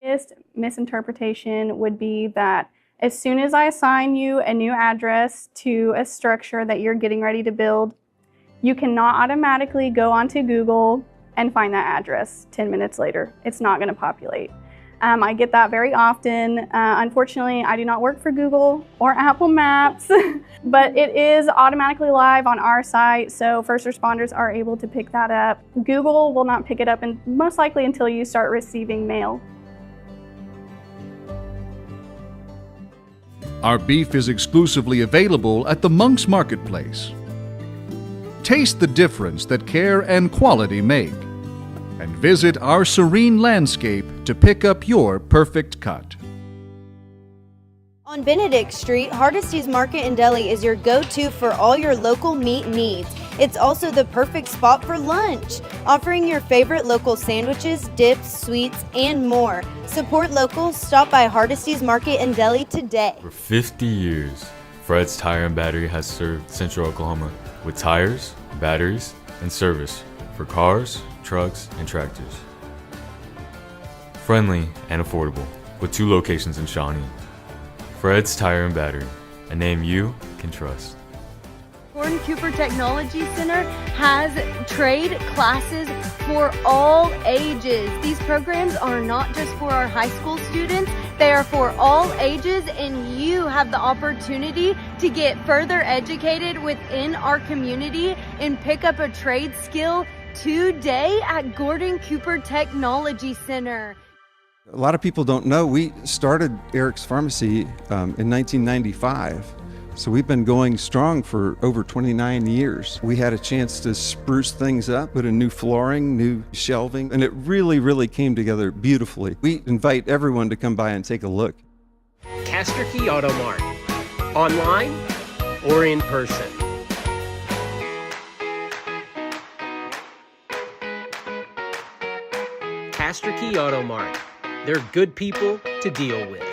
biggest misinterpretation would be that as soon as I assign you a new address to a structure that you're getting ready to build, you cannot automatically go onto Google and find that address 10 minutes later. It's not going to populate. I get that very often. Unfortunately, I do not work for Google or Apple Maps, but it is automatically live on our site, so first responders are able to pick that up. Google will not pick it up, and most likely until you start receiving mail. Our beef is exclusively available at the Monk's Marketplace. Taste the difference that care and quality make, and visit our serene landscape to pick up your perfect cut. On Benedict Street, Hardesty's Market and Deli is your go-to for all your local meat needs. It's also the perfect spot for lunch, offering your favorite local sandwiches, dips, sweets, and more. Support local. Stop by Hardesty's Market and Deli today. For 50 years, Fred's Tire and Battery has served Central Oklahoma with tires, batteries, and service for cars, trucks, and tractors. Friendly and affordable, with 2 locations in Shawnee. Fred's Tire and Battery, a name you can trust. Gordon Cooper Technology Center has trade classes for all ages. These programs are not just for our high school students, they are for all ages, and you have the opportunity to get further educated within our community and pick up a trade skill today at Gordon Cooper Technology Center. A lot of people don't know we started Eric's Pharmacy in 1995. So we've been going strong for over 29 years. We had a chance to spruce things up, put in new flooring, new shelving, and it really, really came together beautifully. We invite everyone to come by and take a look. Castor Key Auto Mart, online or in person. Castor Key Auto Mart. They're good people to deal with.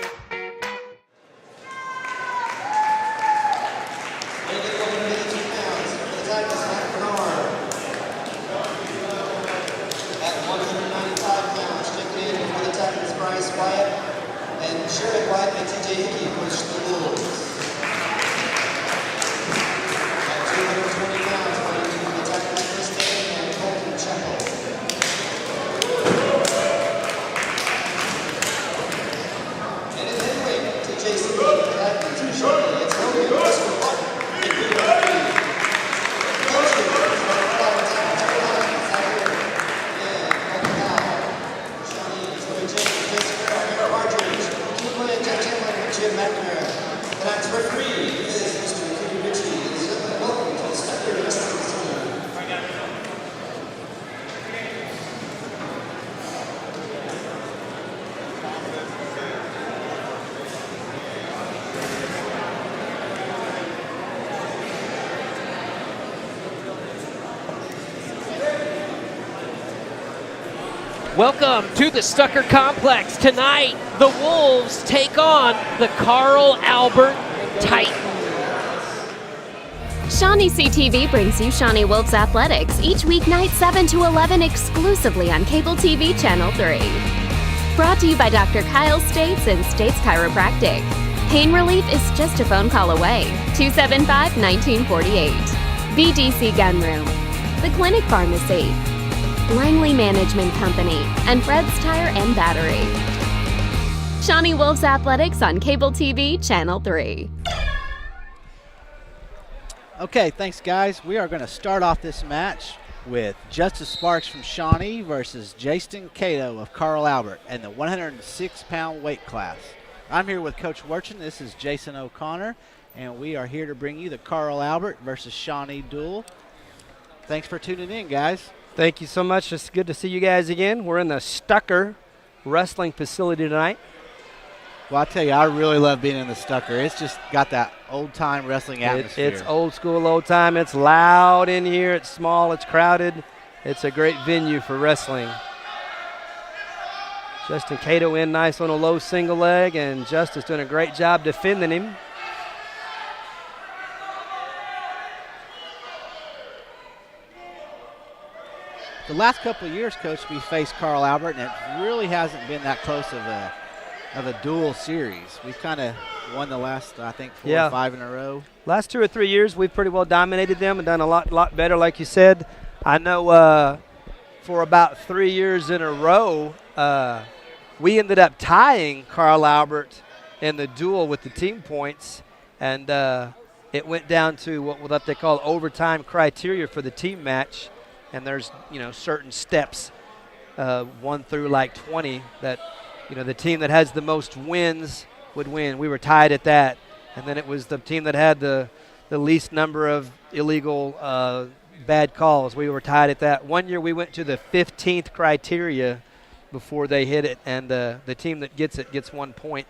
Welcome to the Stucker Complex. Tonight, the Wolves take on the Carl Albert Titans. ShawneeCTV brings you Shawnee Wolves Athletics each weeknight 7 to 11 exclusively on Cable TV Channel 3. Brought to you by Dr. Kyle States and States Chiropractic. Pain relief is just a phone call away. 275-1948. BDC Gun Room. The Clinic Pharmacy. Langley Management Company, and Fred's Tire and Battery. Shawnee Wolves Athletics on Cable TV Channel 3. Okay, thanks guys. We are going to start off this match with Justice Sparks from Shawnee versus Jason Cato of Carl Albert in the 106-pound weight class. I'm here with Coach Werchin. This is Jason O'Connor, and we are here to bring you the Carl Albert versus Shawnee duel. Thanks for tuning in, guys. Thank you so much. It's good to see you guys again. We're in the Stucker Wrestling facility tonight. Well, I tell you, I really love being in the Stucker. It's just got that old-time wrestling atmosphere. It's old school, old time. It's loud in here. It's small. It's crowded. It's a great venue for wrestling. Justin Cato in nice on a low single leg, and Justice doing a great job defending him. the last couple of years, Coach, we faced Carl Albert, and it really hasn't been that close of a dual series. We've kind of won the last, I think, 4 or 5 in a row. Last 2 or 3 years, we've pretty well dominated them and done a lot better, like you said. I know for about 3 years in a row, we ended up tying Carl Albert in the duel with the team points, and it went down to what they call overtime criteria for the team match. And there's, certain steps, 1 through like 20, that, the team that has the most wins would win. We were tied at that. And then it was the team that had the least number of illegal bad calls. We were tied at that. One year we went to the 15th criteria before they hit it, and the team that gets it gets 1 point.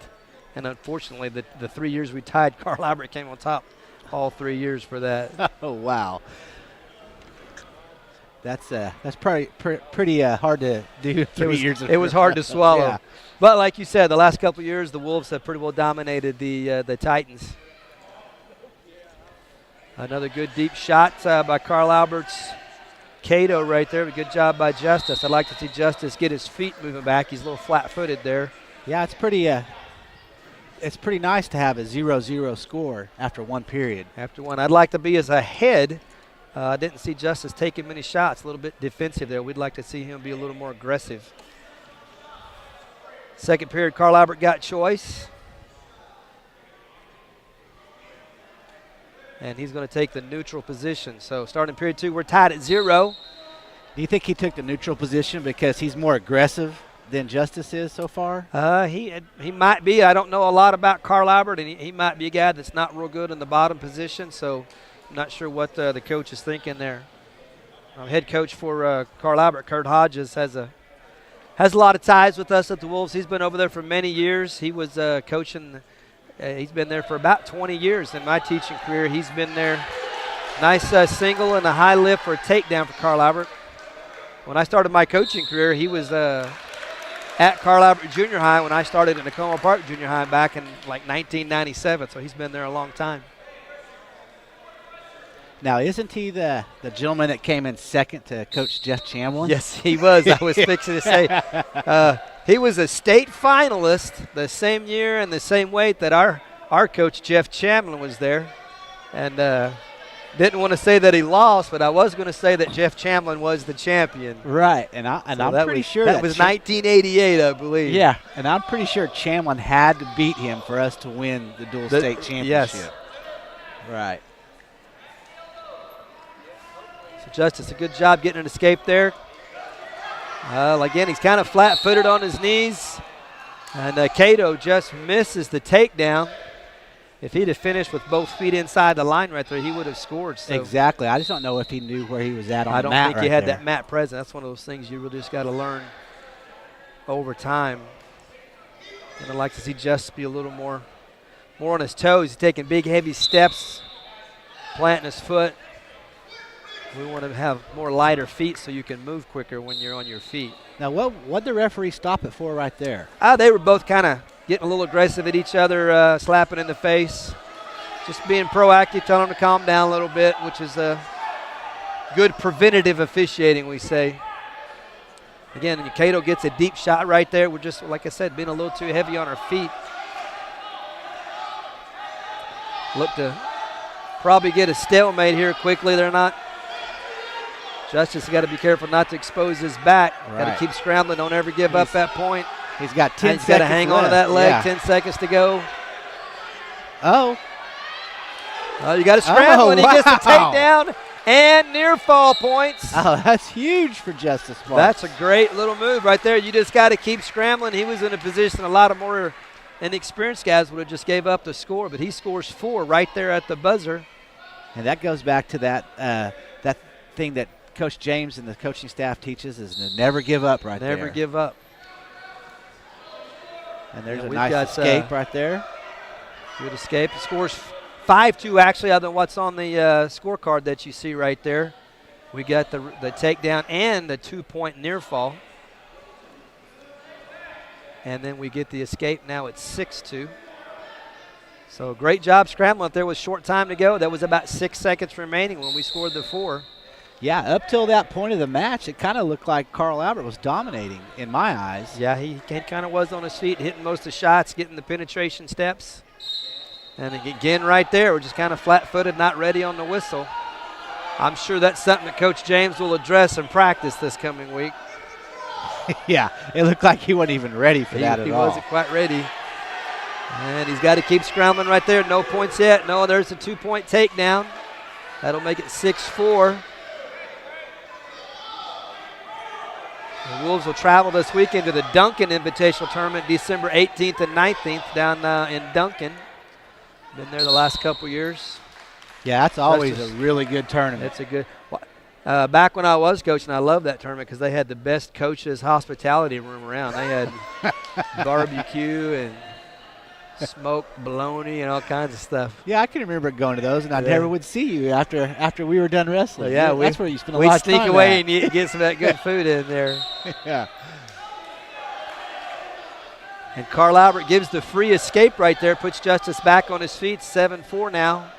And unfortunately, the 3 years we tied, Carl Albert came on top all 3 years for that. Oh, wow. That's probably pretty hard to do 3 years ago. It was hard to swallow. Yeah. But like you said, the last couple of years, the Wolves have pretty well dominated the Titans. Another good deep shot by Carl Albert's Cato right there. Good job by Justice. I'd like to see Justice get his feet moving back. He's a little flat-footed there. Yeah, it's pretty nice to have a 0-0 score after one period. After one. I'd like to be as ahead. I didn't see Justice taking many shots. A little bit defensive there. We'd like to see him be a little more aggressive. Second period, Carl Albert got choice. And he's going to take the neutral position. So starting period 2, we're tied at 0. Do you think he took the neutral position because he's more aggressive than Justice is so far? He might be. I don't know a lot about Carl Albert, and he might be a guy that's not real good in the bottom position. So I'm not sure what the coach is thinking there. Head coach for Carl Albert, Kurt Hodges, has a lot of ties with us at the Wolves. He's been over there for many years. He was coaching. He's been there for about 20 years in my teaching career. He's been there. Nice single and a high lift for a takedown for Carl Albert. When I started my coaching career, he was at Carl Albert Junior High when I started at Tacoma Park Junior High back in like 1997. So he's been there a long time. Now, isn't he the gentleman that came in second to Coach Jeff Chamlin? Yes, he was. I was fixing to say. He was a state finalist the same year and the same weight that our coach Jeff Chamlin was there. And didn't want to say that he lost, but I was going to say that Jeff Chamlin was the champion. Right, and I'm pretty sure that was 1988, I believe. Yeah, and I'm pretty sure Chamlin had to beat him for us to win the dual state championship. Yes. Right. So Justice, a good job getting an escape there. Again, he's kind of flat-footed on his knees. And Cato just misses the takedown. If he'd have finished with both feet inside the line right there, he would have scored. So exactly. I just don't know if he knew where he was at on the mat. I don't think he had there. that mat present. That's one of those things you really just got to learn over time. And I'd like to see Justice be a little more on his toes. He's taking big, heavy steps, planting his foot. We want to have more lighter feet so you can move quicker when you're on your feet. Now, what did the referee stop it for right there? They were both kind of getting a little aggressive at each other, slapping in the face. Just being proactive, telling them to calm down a little bit, which is good preventative officiating, we say. Again, Cato gets a deep shot right there. We're just, like I said, being a little too heavy on our feet. Look to probably get a stalemate here quickly. They're not. Justice has got to be careful not to expose his back. Right. Got to keep scrambling. Don't ever give up that point. He's got 10 seconds He's got to hang on to that leg. Yeah. 10 seconds to go. Oh. You got to scramble, and he gets the takedown and near fall points. Oh, that's huge for Justice Sparks. That's a great little move right there. You just got to keep scrambling. He was in a position a lot of more inexperienced guys would have just gave up the score, but he scores 4 right there at the buzzer. And that goes back to that thing that Coach James and the coaching staff teaches is to never give up right there. Never give up. And there's a nice escape right there. Good escape. The score's 5-2 actually, other than what's on the scorecard that you see right there. We got the takedown and the 2-point near fall. And then we get the escape. Now it's 6-2. So great job scrambling up there with short time to go. That was about 6 seconds remaining when we scored the 4. Yeah, up till that point of the match, it kind of looked like Carl Albert was dominating in my eyes. Yeah, he kind of was on his feet, hitting most of the shots, getting the penetration steps. And again, right there, we're just kind of flat-footed, not ready on the whistle. I'm sure that's something that Coach James will address in practice this coming week. Yeah, it looked like he wasn't even ready for that at all. He wasn't quite ready. And he's got to keep scrambling right there. No points yet. No, there's a 2-point takedown. That'll make it 6-4. The Wolves will travel this weekend to the Duncan Invitational Tournament December 18th and 19th down in Duncan. Been there the last couple years. Yeah, that's always a really good tournament. It's a good. Back when I was coaching, I loved that tournament because they had the best coaches' hospitality room around. They had barbecue and smoked bologna and all kinds of stuff. Yeah, I can remember going to those, and I never would see you after we were done wrestling. Yeah, that's where you spend a lot of time. We'd sneak away and get some of that good food in there. Yeah. And Carl Albert gives the free escape right there, puts Justice back on his feet, 7-4 now.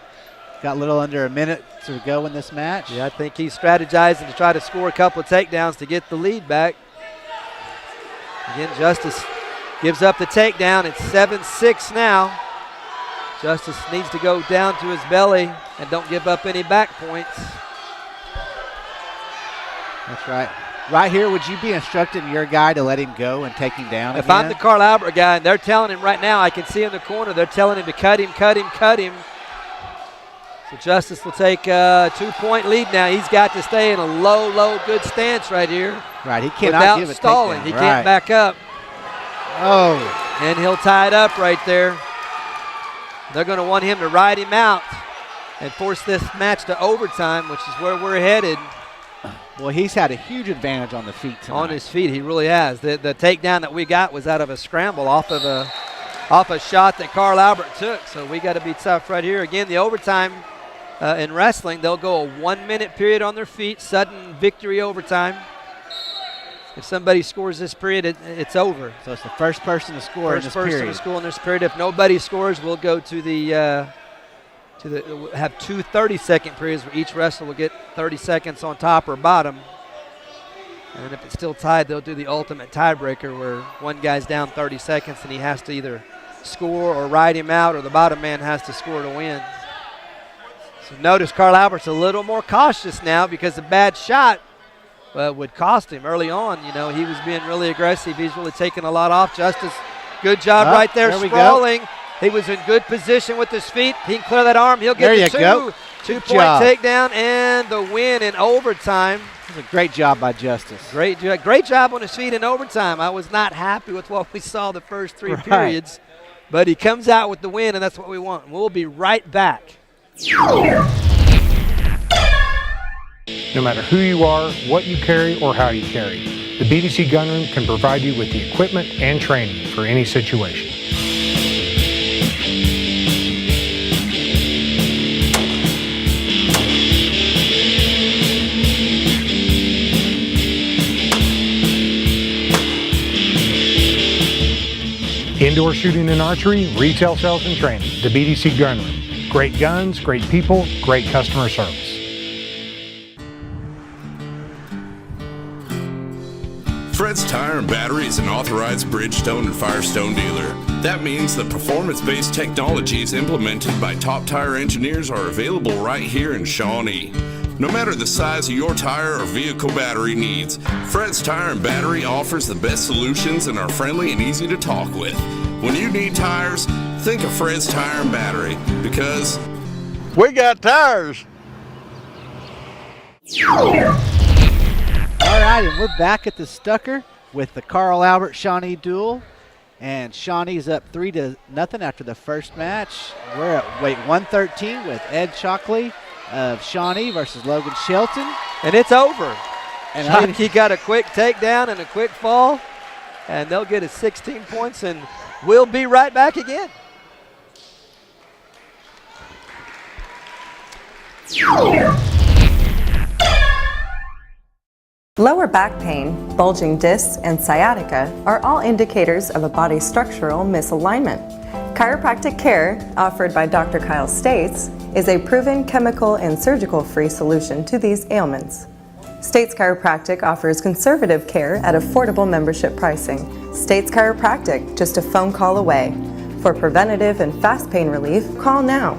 Got a little under a minute to go in this match. Yeah, I think he's strategizing to try to score a couple of takedowns to get the lead back. Again, Justice gives up the takedown. It's 7-6 now. Justice needs to go down to his belly and don't give up any back points. That's right. Right here, would you be instructing your guy to let him go and take him down If I'm the Carl Albert guy, and they're telling him right now, I can see in the corner, they're telling him to cut him, cut him, cut him. So Justice will take a 2-point lead now. He's got to stay in a low, good stance right here. Right, he cannot without give it stalling. He can't back up. Oh. And he'll tie it up right there. They're going to want him to ride him out and force this match to overtime, which is where we're headed. Well, he's had a huge advantage on the feet tonight. On his feet, he really has. The takedown that we got was out of a scramble off a shot that Carl Albert took. So we got to be tough right here. Again, the overtime in wrestling, they'll go a 1-minute period on their feet, sudden victory overtime. If somebody scores this period, it's over. So it's the first person to score in this period. First person to score in this period. If nobody scores, we'll go to the have two 30-second periods where each wrestler will get 30 seconds on top or bottom. And if it's still tied, they'll do the ultimate tiebreaker where one guy's down 30 seconds and he has to either score or ride him out, or the bottom man has to score to win. So notice Carl Albert's a little more cautious now because a bad shot would cost him early on. You know, he was being really aggressive. He's really taking a lot off. Justice, good job right there, sprawling. He was in good position with his feet. He can clear that arm. He'll get the 2-point takedown and the win in overtime. It was a great job by Justice. Great job on his feet in overtime. I was not happy with what we saw the first three periods, but he comes out with the win, and that's what we want. We'll be right back. No matter who you are, what you carry, or how you carry, the BDC Gunroom can provide you with the equipment and training for any situation. Indoor shooting and archery, retail sales and training, the BDC Gunroom. Great guns, great people, great customer service. Fred's Tire and Battery is an authorized Bridgestone and Firestone dealer. That means the performance-based technologies implemented by top tire engineers are available right here in Shawnee. No matter the size of your tire or vehicle battery needs, Fred's Tire and Battery offers the best solutions and are friendly and easy to talk with. When you need tires, think of Fred's Tire and Battery, because we got tires. All right, and we're back at the Stucker with the Carl Albert Shawnee duel. And Shawnee's up 3-0 after the first match. We're at weight 113 with Ed Shockley of Shawnee versus Logan Shelton. And it's over. And he got a quick takedown and a quick fall, and they'll get his 16 points, and we'll be right back again. Lower back pain, bulging discs, and sciatica are all indicators of a body structural misalignment. Chiropractic care, offered by Dr. Kyle States, is a proven chemical and surgical-free solution to these ailments. States Chiropractic offers conservative care at affordable membership pricing. States Chiropractic, just a phone call away. For preventative and fast pain relief, call now.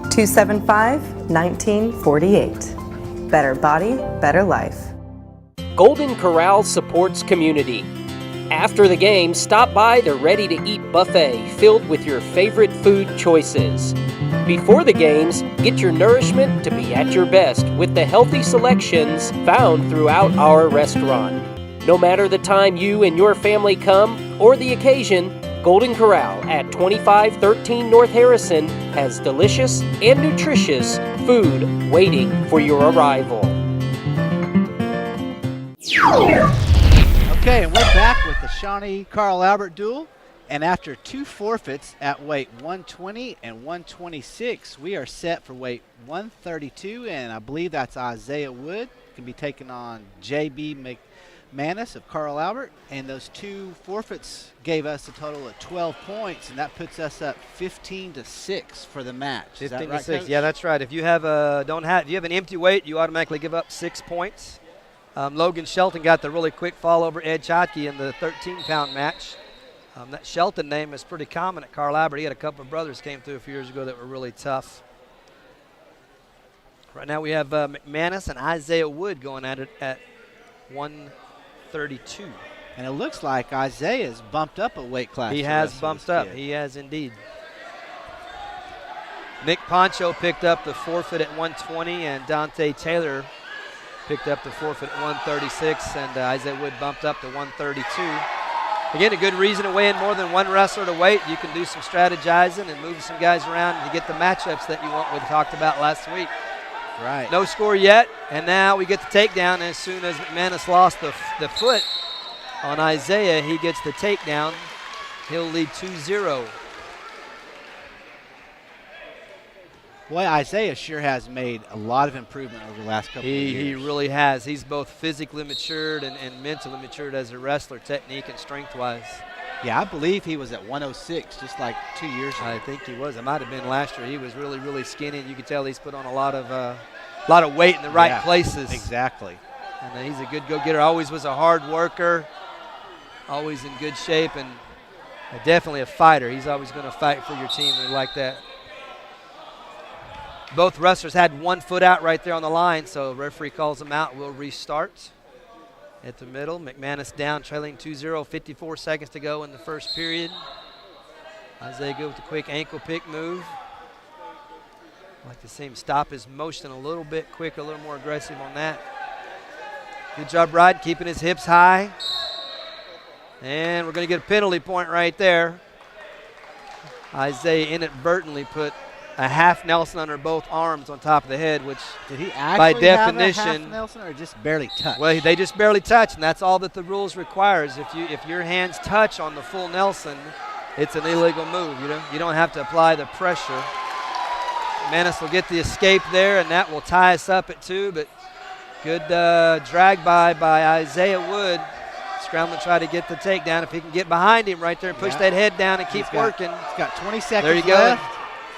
275-1948. Better body, better life. Golden Corral supports community. After the game, stop by the ready-to-eat buffet filled with your favorite food choices. Before the games, get your nourishment to be at your best with the healthy selections found throughout our restaurant. No matter the time you and your family come or the occasion, Golden Corral at 2513 North Harrison has delicious and nutritious food waiting for your arrival. Okay, and we're back with the Shawnee-Carl Albert duel. And after 2 forfeits at weight 120 and 126, we are set for weight 132, and I believe that's Isaiah Wood. Can be taken on J.B. McManus of Carl Albert. And those 2 forfeits gave us a total of 12 points, and that puts us up 15-6 for the match. 15 Is that to right, 6. Coach? Yeah, that's right. If you have if you have an empty weight, you automatically give up 6 points. Logan Shelton got the really quick fall over Ed Chotke in the 13-pound match. That Shelton name is pretty common at Carl Albert. He had a couple of brothers came through a few years ago that were really tough. Right now we have McManus and Isaiah Wood going at it at 132. And it looks like Isaiah's bumped up a weight class. He has bumped up. He has indeed. Nick Poncho picked up the forfeit at 120, and Dante Taylor picked up the forfeit at 136, and Isaiah Wood bumped up to 132. Again, a good reason to weigh in more than one wrestler to weight. You can do some strategizing and move some guys around to get the matchups that you want. We talked about last week. Right. No score yet, and now we get the takedown. As soon as McManus lost the foot on Isaiah, he gets the takedown. He'll lead 2-0. Boy, Isaiah sure has made a lot of improvement over the last couple of years. He really has. He's both physically matured and mentally matured as a wrestler, technique and strength-wise. Yeah, I believe he was at 106 just like 2 years ago. I think he was. It might have been last year. He was really, really skinny, and you could tell he's put on a lot of weight in the right places. Exactly. And he's a good go-getter. Always was a hard worker, always in good shape, and definitely a fighter. He's always going to fight for your team. We like that. Both wrestlers had 1 foot out right there on the line, so referee calls them out. We'll restart at the middle. McManus down, trailing 2-0, 54 seconds to go in the first period. Isaiah good with the quick ankle pick move. I'd like to see him stop his motion a little bit quicker, a little more aggressive on that. Good job, Rod, keeping his hips high. And we're going to get a penalty point right there. Isaiah inadvertently put a half Nelson under both arms on top of the head, which did he actually by definition have a half Nelson or just barely touch? Well, they just barely touch, and that's all that the rules requires. If your hands touch on the full Nelson, it's an illegal move. You don't have to apply the pressure. Manus will get the escape there, and that will tie us up at 2. But good drag by Isaiah Wood. Scrambling to try to get the takedown. If he can get behind him right there and push that head down and keep working. He's got 20 seconds there you left. go.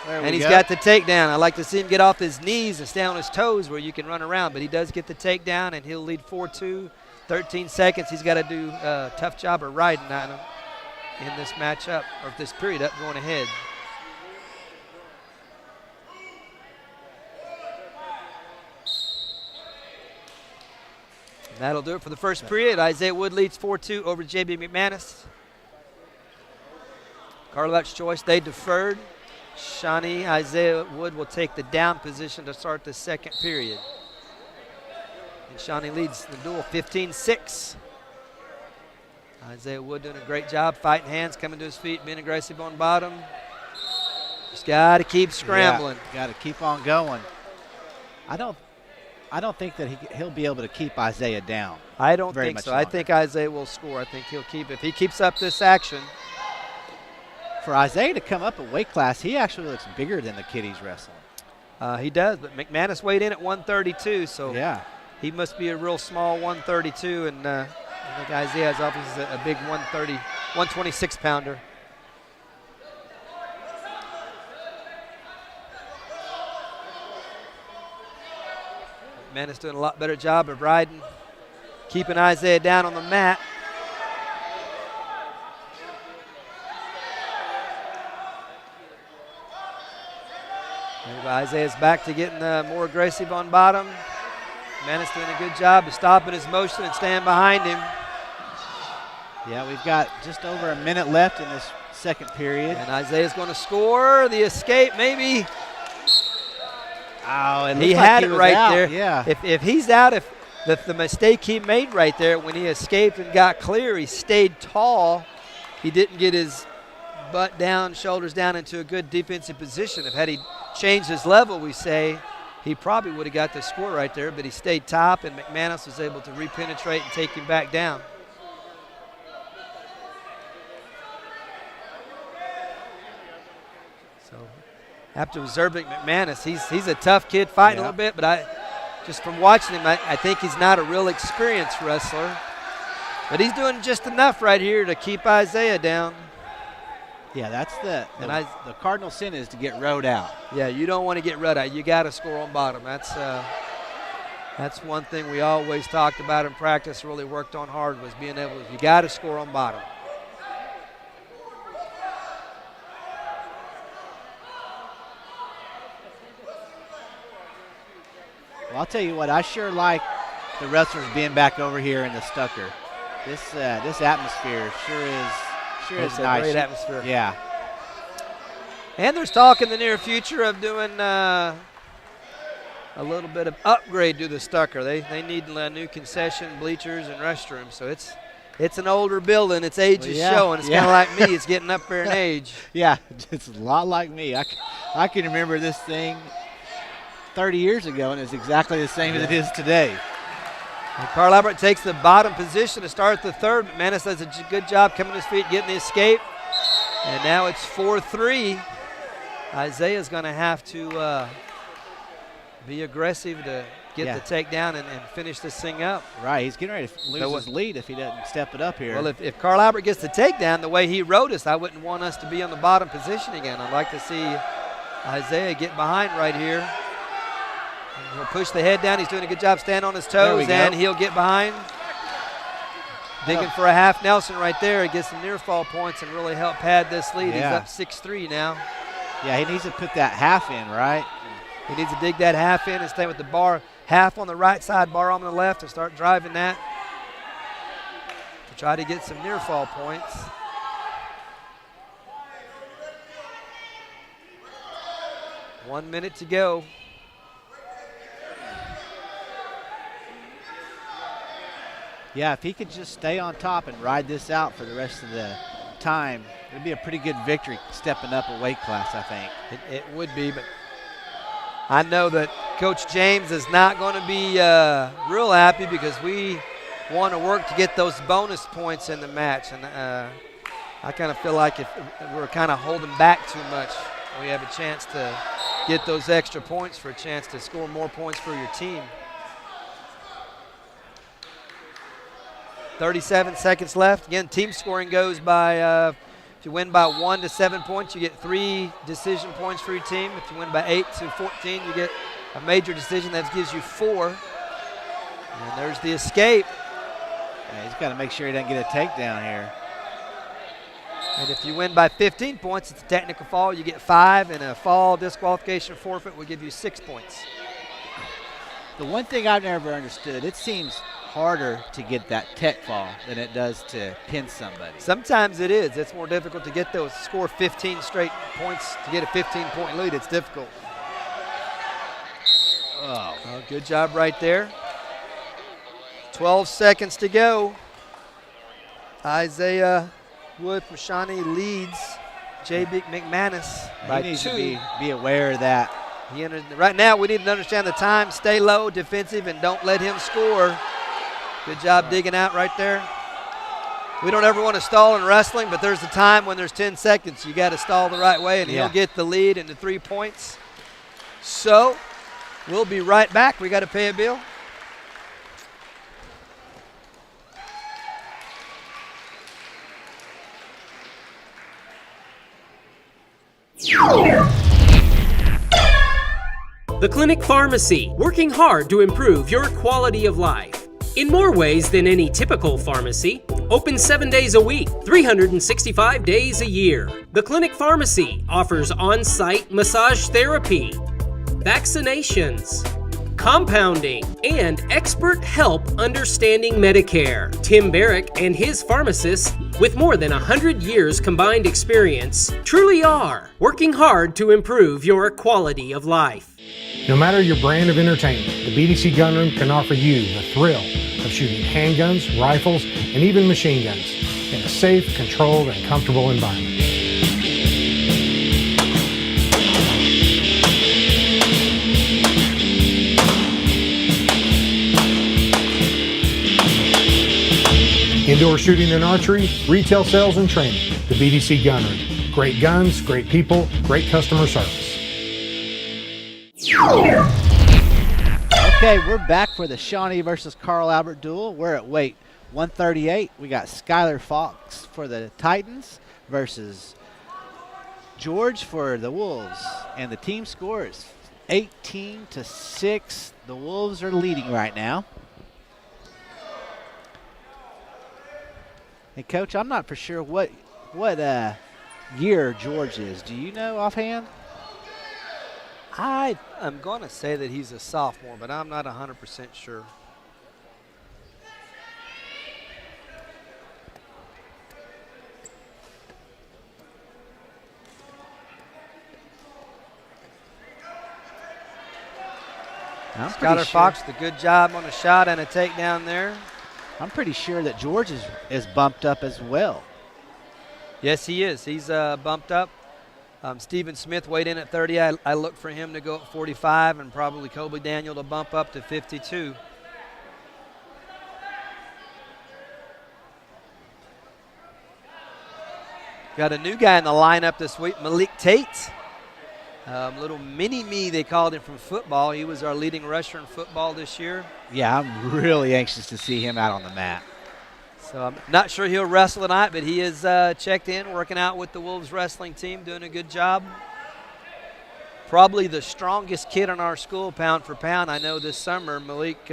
And he's got the takedown. I like to see him get off his knees and stay on his toes where you can run around, but he does get the takedown, and he'll lead 4-2. 13 seconds. He's got to do a tough job of riding on him in this matchup, or this period up going ahead. And that'll do it for the first period. Isaiah Wood leads 4-2 over J.B. McManus. Carl Albert's choice, they deferred. Shawnee, Isaiah Wood will take the down position to start the second period. And Shawnee leads the duel 15-6. Isaiah Wood doing a great job, fighting hands, coming to his feet, being aggressive on bottom. Just got to keep scrambling. Got to keep on going. I don't think that he'll be able to keep Isaiah down. I don't think so. Longer. I think Isaiah will score. I think he'll keep, if he keeps up this action. For Isaiah to come up a weight class, he actually looks bigger than the kid he's wrestling. He does, but McManus weighed in at 132, so yeah, he must be a real small 132, and I think Isaiah is obviously a big 126-pounder. McManus doing a lot better job of riding, keeping Isaiah down on the mat. Maybe Isaiah's back to getting more aggressive on bottom. McManus doing a good job of stopping his motion and staying behind him. Yeah, we've got just over a minute left in this second period. And Isaiah's going to score. The escape, maybe. Oh, it he looked like had he it was right out. there. Yeah. If he's out, if the mistake he made right there when he escaped and got clear, he stayed tall. He didn't get his butt down, shoulders down into a good defensive position. If had he changed his level, we say, he probably would have got the score right there, but he stayed top, and McManus was able to repenetrate and take him back down. So after observing McManus, he's a tough kid fighting a little bit, but just from watching him, I think he's not a real experienced wrestler. But he's doing just enough right here to keep Isaiah down. Yeah, that's the cardinal sin is to get rode out. Yeah, you don't want to get rode out. You got to score on bottom. That's one thing we always talked about in practice, really worked on hard, was being able to, you got to score on bottom. Well, I'll tell you what, I sure like the wrestlers being back over here in the Stucker. This atmosphere sure is nice. A great atmosphere. Yeah. And there's talk in the near future of doing a little bit of upgrade to the Stucker. They need new concession, bleachers, and restrooms. So it's an older building. Its age is showing. It's kind of like me. It's getting up there in age. Yeah, it's a lot like me. I can remember this thing 30 years ago, and it's exactly the same as it is today. And Carl Albert takes the bottom position to start the third. McManus does a good job coming to his feet, getting the escape. And now it's 4-3. Isaiah's going to have to be aggressive to get the takedown and finish this thing up. Right, he's getting ready to lose his lead if he doesn't step it up here. Well, if Carl Albert gets the takedown the way he rode us, I wouldn't want us to be on the bottom position again. I'd like to see Isaiah get behind right here. He'll push the head down. He's doing a good job staying on his toes, and he'll get behind. Digging for a half Nelson right there. He gets some near fall points and really help pad this lead. He's up 6-3 now. Yeah, he needs to put that half in, right? He needs to dig that half in and stay with the bar. Half on the right side, bar on the left, and start driving that to try to get some near fall points. One minute to go. Yeah, if he could just stay on top and ride this out for the rest of the time, it would be a pretty good victory stepping up a weight class, I think. It would be, but I know that Coach James is not going to be real happy because we want to work to get those bonus points in the match. And I kind of feel like if we're kind of holding back too much, we have a chance to get those extra points for a chance to score more points for your team. 37 seconds left. Again, team scoring goes by, if you win by 1 to 7 points, you get 3 decision points for your team. If you win by 8 to 14, you get a major decision that gives you 4. And there's the escape. Yeah, he's got to make sure he doesn't get a takedown here. And if you win by 15 points, it's a technical fall. You get 5, and a fall disqualification forfeit will give you 6 points. The one thing I've never understood, it seems harder to get that tech fall than it does to pin somebody. Sometimes it is. It's more difficult to get those, score 15 straight points to get a 15-point lead. It's difficult. Oh, good job right there. 12 seconds to go. Isaiah Wood from Shawnee leads J.B. McManus by 2. He needs to be aware of that. Right now, we need to understand the time, stay low, defensive, and don't let him score. Good job digging out right there. We don't ever want to stall in wrestling, but there's a time when there's 10 seconds. You got to stall the right way, and he'll get the lead into 3 points. So we'll be right back. We got to pay a bill. The Clinic Pharmacy, working hard to improve your quality of life. In more ways than any typical pharmacy, open 7 days a week, 365 days a year. The Clinic Pharmacy offers on-site massage therapy, vaccinations, compounding, and expert help understanding Medicare. Tim Barrick and his pharmacists, with more than 100 years combined experience, truly are working hard to improve your quality of life. No matter your brand of entertainment, the BDC Gunroom can offer you the thrill of shooting handguns, rifles, and even machine guns in a safe, controlled, and comfortable environment. Indoor shooting and archery, retail sales and training. The BDC Gunroom. Great guns, great people, great customer service. Okay, we're back for the Shawnee versus Carl Albert duel. We're at weight 138. We got Skylar Fox for the Titans versus George for the Wolves. And the team score is 18-6. The Wolves are leading right now. Hey, Coach, I'm not for sure what year George is. Do you know offhand? I'm going to say that he's a sophomore, but I'm not 100% sure. Skylar Fox, the good job on a shot and a takedown there. I'm pretty sure that George is bumped up as well. Yes, he is. He's bumped up. Stephen Smith weighed in at 30. I look for him to go at 45 and probably Kobe Daniel to bump up to 52. Got a new guy in the lineup this week, Malik Tate. Little mini-me, they called him from football. He was our leading rusher in football this year. Yeah, I'm really anxious to see him out on the mat. So I'm not sure he'll wrestle tonight, but he is checked in, working out with the Wolves wrestling team, doing a good job. Probably the strongest kid in our school, pound for pound. I know this summer Malik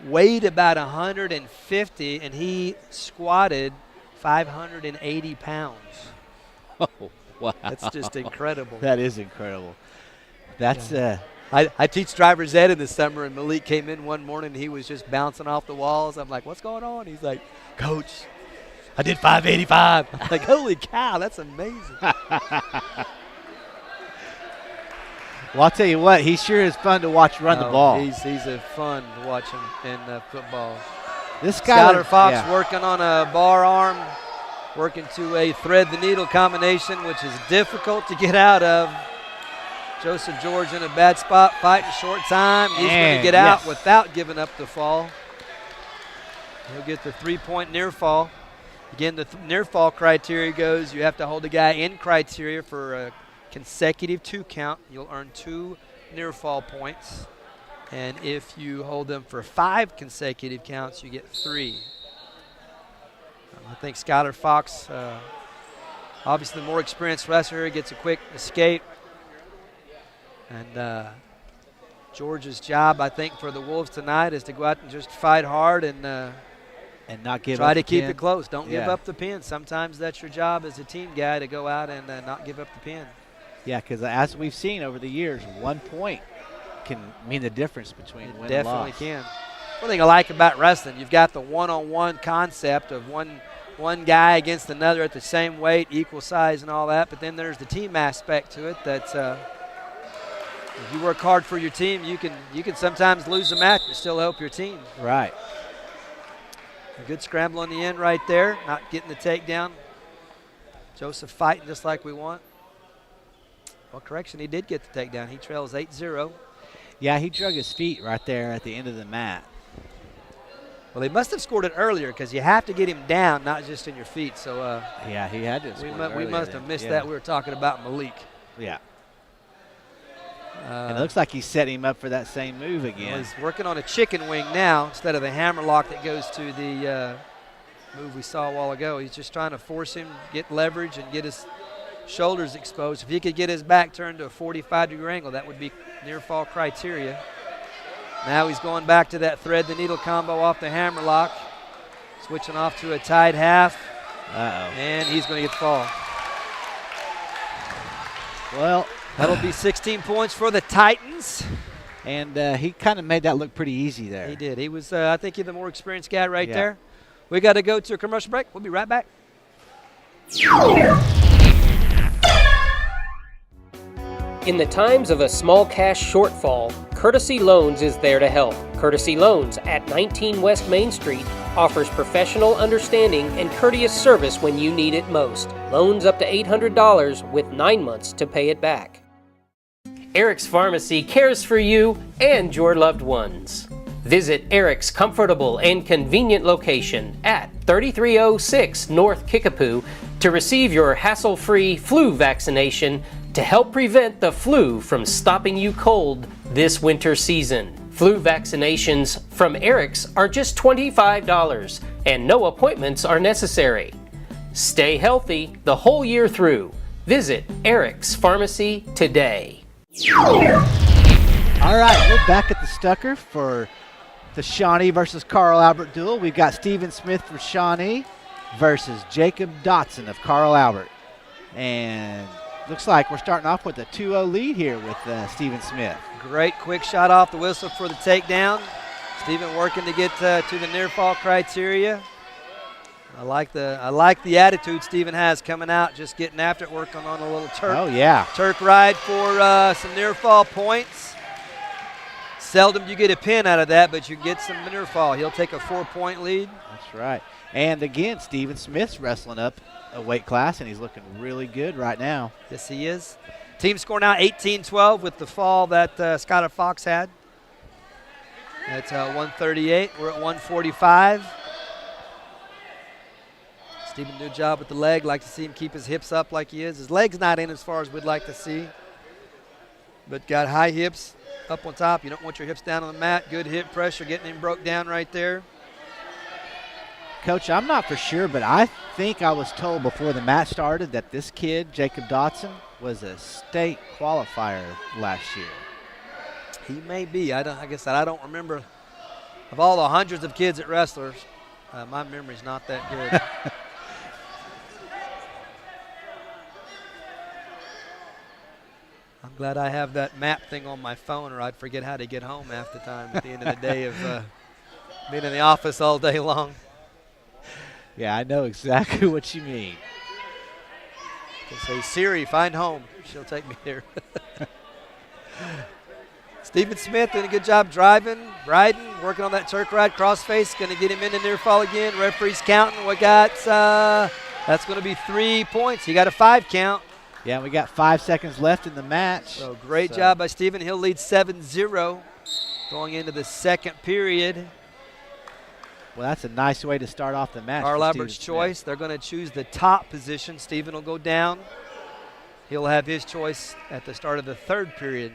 weighed about 150, and he squatted 580 pounds. Oh, wow. That's just incredible. That is incredible. That's I teach driver's ed in the summer, and Malik came in one morning, and he was just bouncing off the walls. I'm like, what's going on? He's like, Coach, I did 585. I'm like, holy cow, that's amazing. Well, I'll tell you what, he sure is fun to watch run the ball. He's a fun to watch him in football. This Skylar Fox working on a bar arm, working to a thread-the-needle combination, which is difficult to get out of. Joseph George in a bad spot, fighting short time. He's going to get out without giving up the fall. He'll get the three-point near fall. Again, the near fall criteria goes, you have to hold the guy in criteria for a consecutive 2 count. You'll earn 2 near fall points. And if you hold them for 5 consecutive counts, you get 3. I think Skylar Fox, obviously the more experienced wrestler, gets a quick escape. And George's job, I think, for the Wolves tonight is to go out and just fight hard and not give try up to keep pin. it close. Don't give up the pin. Sometimes that's your job as a team guy, to go out and not give up the pin. Yeah, because as we've seen over the years, 1 point can mean the difference between win and loss. Definitely can. One thing I like about wrestling, you've got the one-on-one concept of one guy against another at the same weight, equal size and all that, but then there's the team aspect to it that's if you work hard for your team, you can sometimes lose the match but still help your team. Right. A good scramble on the end right there, not getting the takedown. Joseph fighting just like we want. Well, correction, he did get the takedown. He trails 8-0. Yeah, he drug his feet right there at the end of the mat. Well, they must have scored it earlier because you have to get him down, not just in your feet. So yeah, he had to. We must have missed that. We were talking about Malik. Yeah. And it looks like he's setting him up for that same move again. Well, he's working on a chicken wing now instead of the hammer lock that goes to the move we saw a while ago. He's just trying to force him, get leverage, and get his shoulders exposed. If he could get his back turned to a 45-degree angle, that would be near fall criteria. Now he's going back to that thread the needle combo off the hammer lock. Switching off to a tied half. And he's going to get the fall. Well, that'll be 16 points for the Titans. And he kind of made that look pretty easy there. He did. He was, I think, he's the more experienced guy right there. We got to go to a commercial break. We'll be right back. In the times of a small cash shortfall, Courtesy Loans is there to help. Courtesy Loans at 19 West Main Street offers professional understanding and courteous service when you need it most. Loans up to $800 with 9 months to pay it back. Eric's Pharmacy cares for you and your loved ones. Visit Eric's comfortable and convenient location at 3306 North Kickapoo to receive your hassle-free flu vaccination to help prevent the flu from stopping you cold this winter season. Flu vaccinations from Eric's are just $25 and no appointments are necessary. Stay healthy the whole year through. Visit Eric's Pharmacy today. All right, we're back at the Stucker for the Shawnee versus Carl Albert duel. We've got Stephen Smith for Shawnee versus Jacob Dotson of Carl Albert. And looks like we're starting off with a 2-0 lead here with Stephen Smith. Great quick shot off the whistle for the takedown. Stephen working to get to the near fall criteria. I like the attitude Stephen has coming out, just getting after it, working on a little Turk ride for some near fall points. Seldom you get a pin out of that, but you get some near fall. He'll take a 4-point lead. That's right. And again, Stephen Smith's wrestling up a weight class, and he's looking really good right now. Yes, he is. Team score now 18-12 with the fall that Skylar Fox had. That's 138. We're at 145. Stephen, good job with the leg. Like to see him keep his hips up like he is. His leg's not in as far as we'd like to see, but got high hips up on top. You don't want your hips down on the mat. Good hip pressure, getting him broke down right there. Coach, I'm not for sure, but I think I was told before the match started that this kid, Jacob Dotson, was a state qualifier last year. He may be. Like I said, I don't remember. Of all the hundreds of kids at wrestlers, my memory's not that good. I'm glad I have that map thing on my phone, or I'd forget how to get home half the time at the end of the day of being in the office all day long. Yeah, I know exactly what you mean. Just say, Siri, find home. She'll take me there. Stephen Smith doing a good job driving, riding, working on that Turk ride, crossface, going to get him in the near fall again. Referee's counting. We got, that's going to be 3 points. He got a 5 count. Yeah, we got 5 seconds left in the match. So great job by Stephen. He'll lead 7-0 going into the second period. Well, that's a nice way to start off the match. Carl Albert's choice. They're going to choose the top position. Stephen will go down. He'll have his choice at the start of the third period.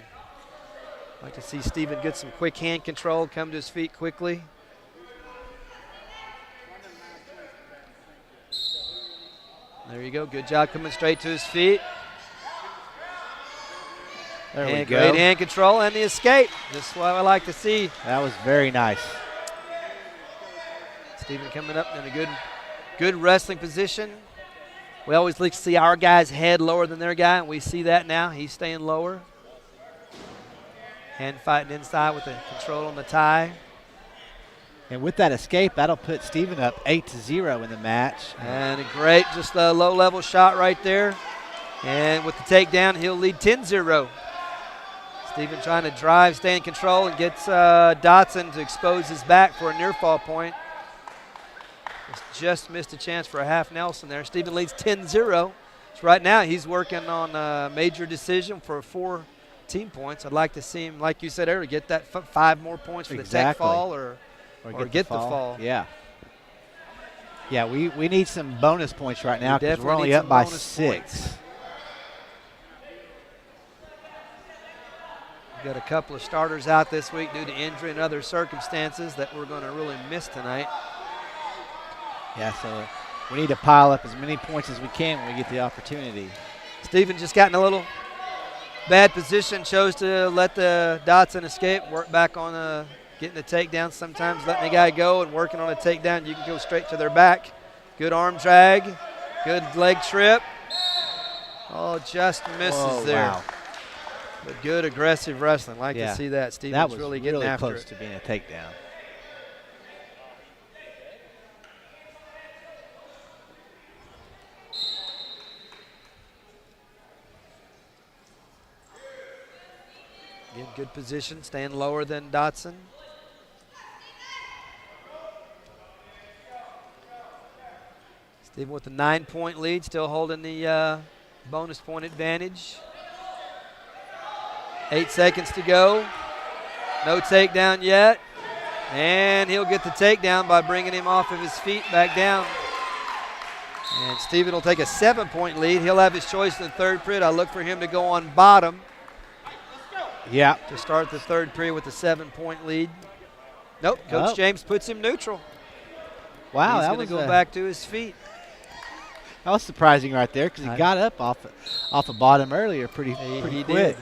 I'd like to see Stephen get some quick hand control, come to his feet quickly. There you go. Good job coming straight to his feet. There we go. Great hand control and the escape. This is what I like to see. That was very nice. Stephen coming up in a good wrestling position. We always like to see our guy's head lower than their guy, and we see that now. He's staying lower. Hand fighting inside with the control on the tie. And with that escape, that'll put Stephen up 8-0 in the match. And a great, just a low-level shot right there. And with the takedown, he'll lead 10-0. Stephen trying to drive, stay in control, and gets Dotson to expose his back for a near fall point. Just missed a chance for a half Nelson there. Stephen leads 10-0. So right now he's working on a major decision for 4 team points. I'd like to see him, like you said earlier, get that 5 more points for the tech fall or get the fall. Yeah. Yeah, we need some bonus points right now because we're only up by 6. We've got a couple of starters out this week due to injury and other circumstances that we're going to really miss tonight. Yeah, so we need to pile up as many points as we can when we get the opportunity. Steven just got in a little bad position, chose to let the Dotson escape, work back on getting the takedown. Sometimes letting the guy go and working on a takedown, you can go straight to their back. Good arm drag, good leg trip. Oh, just misses there. Wow. But good aggressive wrestling. Like to see that. Steven's that was really getting after close it. to being a takedown. Again, good position, staying lower than Dotson. Steven with a 9-point lead, still holding the bonus point advantage. 8 seconds to go. No takedown yet. And he'll get the takedown by bringing him off of his feet back down. And Steven will take a 7-point lead. He'll have his choice in the third period. I look for him to go on bottom. Yeah. To start the third period with a 7-point lead. Nope, Coach James puts him neutral. Wow, He's that going to was go back to his feet. That was surprising right there because he got up off the bottom earlier pretty quick. Did.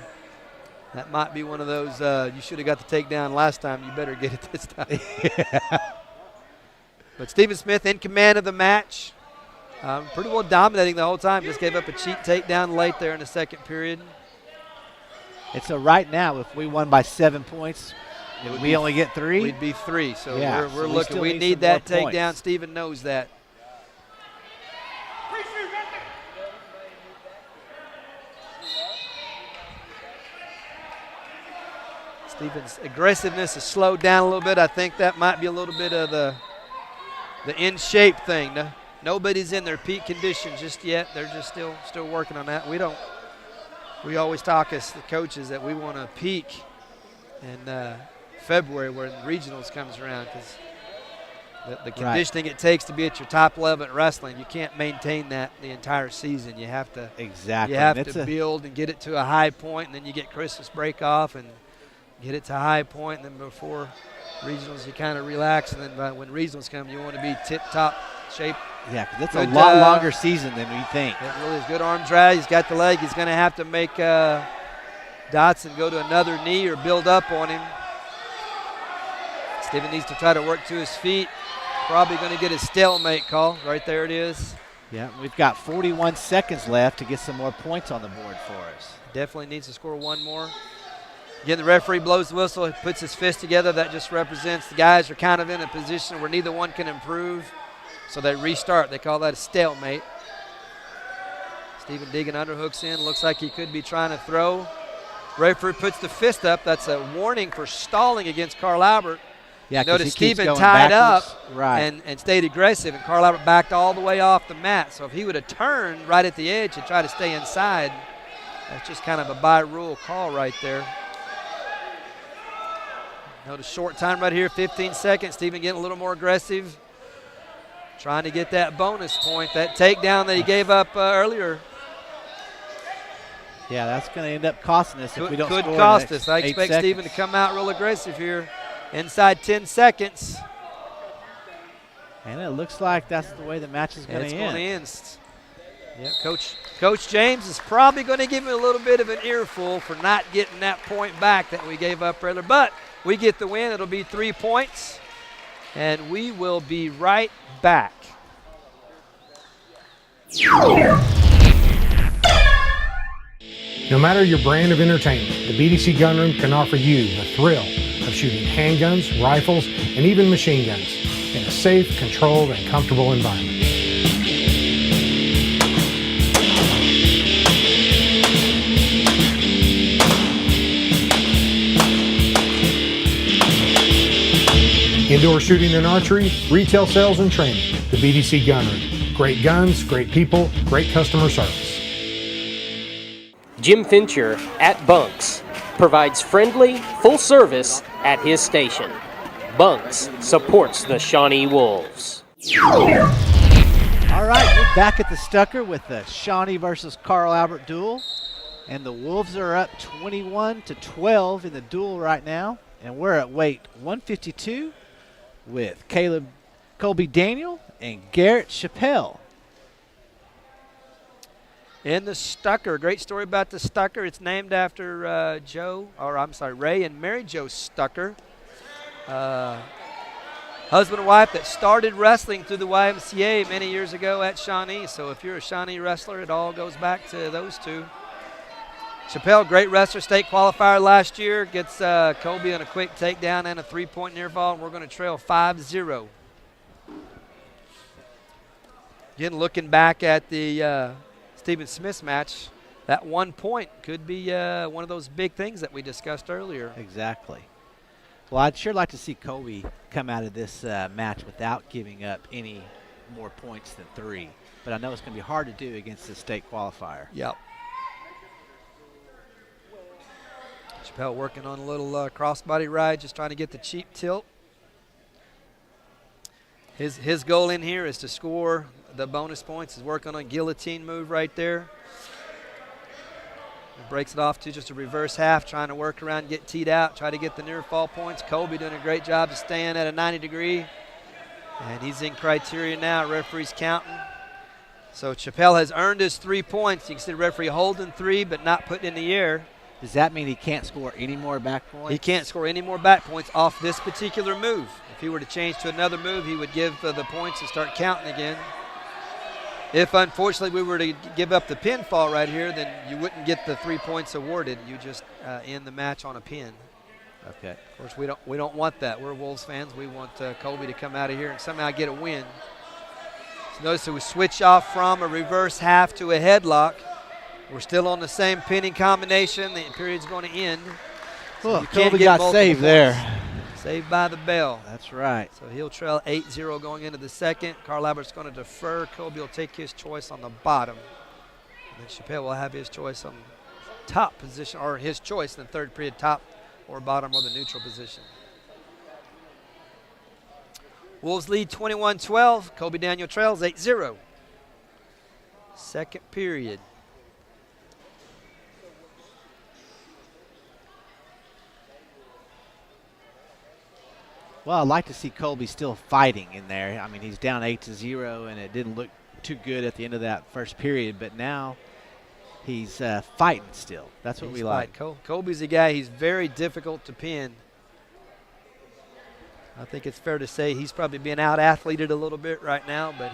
That might be one of those, you should have got the takedown last time. You better get it this time. Yeah. But Steven Smith in command of the match. Pretty well dominating the whole time. Just gave up a cheap takedown late there in the second period. And so right now, if we won by 7 points, we only get 3? We'd be 3. So yeah, we're looking. We need that takedown. Steven knows that. Steven's aggressiveness has slowed down a little bit. I think that might be a little bit of the in-shape thing. Nobody's in their peak condition just yet. They're just still working on that. We always talk as the coaches that we want to peak in February when regionals comes around because the conditioning it takes to be at your top level at wrestling, you can't maintain that the entire season. You have to build and get it to a high point, and then you get Christmas break off and get it to a high point, and then before regionals you kind of relax, and then when regionals come you want to be tip-top shape. Yeah, because it's a lot longer season than we think. It really is. Good arm drag. He's got the leg. He's going to have to make Dotson go to another knee or build up on him. Steven needs to try to work to his feet. Probably going to get a stalemate call. Right there it is. Yeah, we've got 41 seconds left to get some more points on the board for us. Definitely needs to score one more. Again, the referee blows the whistle, puts his fist together. That just represents the guys are kind of in a position where neither one can improve. So they restart. They call that a stalemate. Steven digging underhooks in. Looks like he could be trying to throw. Referee puts the fist up. That's a warning for stalling against Carl Albert. Yeah, notice Steven tied backwards. Up and stayed aggressive, and Carl Albert backed all the way off the mat. So if he would have turned right at the edge and tried to stay inside, that's just kind of a by rule call right there. Notice short time right here, 15 seconds. Steven getting a little more aggressive. Trying to get that bonus point, that takedown that he gave up earlier. Yeah, that's going to end up costing us if we don't score. Could cost us. I expect Steven to come out real aggressive here inside 10 seconds. And it looks like that's the way the match is going to end. It's going to end. Yeah, Coach James is probably going to give him a little bit of an earful for not getting that point back that we gave up earlier. But we get the win. It'll be 3 points. And we will be right back. No matter your brand of entertainment, the BDC Gunroom can offer you the thrill of shooting handguns, rifles, and even machine guns in a safe, controlled, and comfortable environment. Indoor shooting and archery, retail sales and training. The BDC Gunroom. Great guns, great people, great customer service. Jim Fincher at Bunks provides friendly, full service at his station. Bunks supports the Shawnee Wolves. All right, we're back at the Stucker with the Shawnee versus Carl Albert duel. And the Wolves are up 21-12 in the duel right now. And we're at weight 152 with Colby Daniel and Garrett Chappelle. In the Stucker, great story about the Stucker. It's named after Ray and Mary Jo Stucker. Husband and wife that started wrestling through the YMCA many years ago at Shawnee. So if you're a Shawnee wrestler, it all goes back to those two. Chappelle, great wrestler, state qualifier last year. Gets Colby on a quick takedown and a 3-point near fall, and we're going to trail 5-0. Again, looking back at the Stephen Smith match, that 1 point could be one of those big things that we discussed earlier. Exactly. Well, I'd sure like to see Colby come out of this match without giving up any more points than 3. But I know it's going to be hard to do against the state qualifier. Yep. Chappelle working on a little crossbody ride, just trying to get the cheap tilt. His goal in here is to score the bonus points. He's working on a guillotine move right there. He breaks it off to just a reverse half, trying to work around, get teed out, try to get the near fall points. Colby doing a great job of staying at a 90 degree. And he's in criteria now. Referee's counting. So Chappelle has earned his 3 points. You can see the referee holding 3 but not putting in the air. Does that mean he can't score any more back points? He can't score any more back points off this particular move. If he were to change to another move, he would give the points and start counting again. If, unfortunately, we were to give up the pinfall right here, then you wouldn't get the 3 points awarded. You just end the match on a pin. Okay. Of course, we don't want that. We're Wolves fans. We want Colby to come out of here and somehow get a win. So notice that we switch off from a reverse half to a headlock. We're still on the same pinning combination. The period's going to end. So you Colby got saved there. Saved by the bell. That's right. So he'll trail 8-0 going into the second. Carl Albert's going to defer. Colby will take his choice on the bottom. And then Chappelle will have his choice on top position, or his choice in the third period, top or bottom or the neutral position. Wolves lead 21-12. Colby Daniel trails 8-0. Second period. Well, I'd like to see Colby still fighting in there. I mean, he's down 8-0, and it didn't look too good at the end of that first period, but now he's fighting still. That's what we like. Colby's a guy, he's very difficult to pin. I think it's fair to say he's probably being out-athleted a little bit right now, but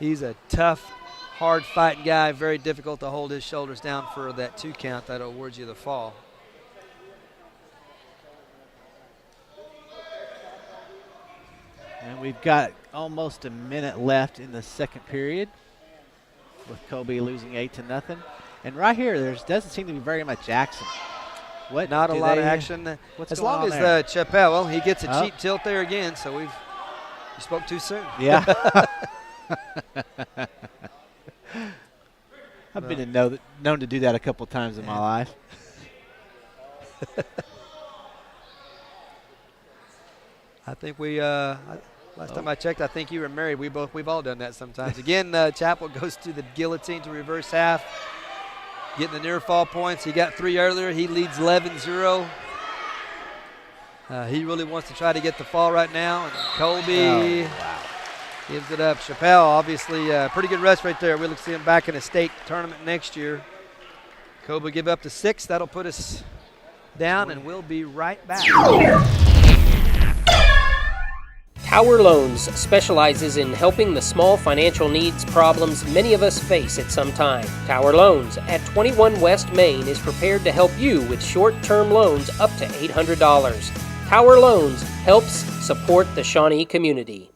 he's a tough, hard-fighting guy, very difficult to hold his shoulders down for that 2 count that awards you the fall. And we've got almost a minute left in the second period with Colby losing 8-0. And right here, there doesn't seem to be very much action. Not a lot of action. As long as Chappelle, well, he gets a cheap tilt there again, so you spoke too soon. Yeah. I've been known to do that a couple times in my life. I think last time I checked, I think you were married. We've all done that sometimes. Again, Chappell goes to the guillotine to reverse half, getting the near fall points. He got 3 earlier. He leads 11-0. He really wants to try to get the fall right now. And Colby gives it up. Chappelle, obviously, pretty good rest right there. We'll see him back in a state tournament next year. Colby give up to 6. That'll put us down, and we'll be right back. Tower Loans specializes in helping the small financial needs problems many of us face at some time. Tower Loans at 21 West Main is prepared to help you with short-term loans up to $800. Tower Loans helps support the Shawnee community.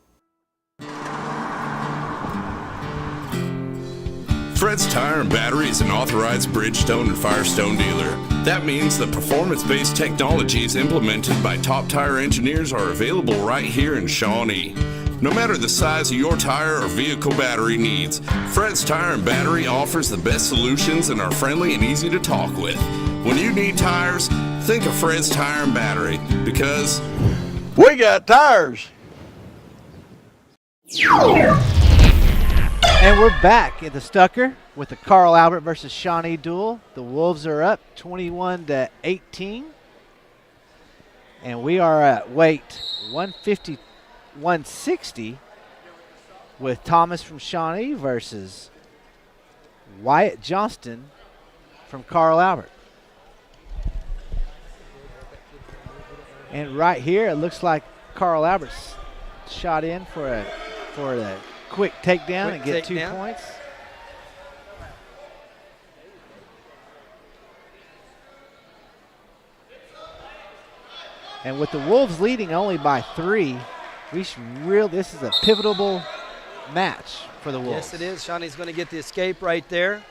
Fred's Tire and Battery is an authorized Bridgestone and Firestone dealer. That means the performance-based technologies implemented by top tire engineers are available right here in Shawnee. No matter the size of your tire or vehicle battery needs, Fred's Tire and Battery offers the best solutions and are friendly and easy to talk with. When you need tires, think of Fred's Tire and Battery, because we got tires. And we're back at the Stucker with the Carl Albert versus Shawnee duel. The Wolves are up 21-18. And we are at weight 150-160 with Thomas from Shawnee versus Wyatt Johnston from Carl Albert. And right here, it looks like Carl Albert's shot in for a quick takedown and get 2 points. And with the Wolves leading only by 3, this is a pivotal match for the Wolves. Yes, it is. Shawnee's going to get the escape right there.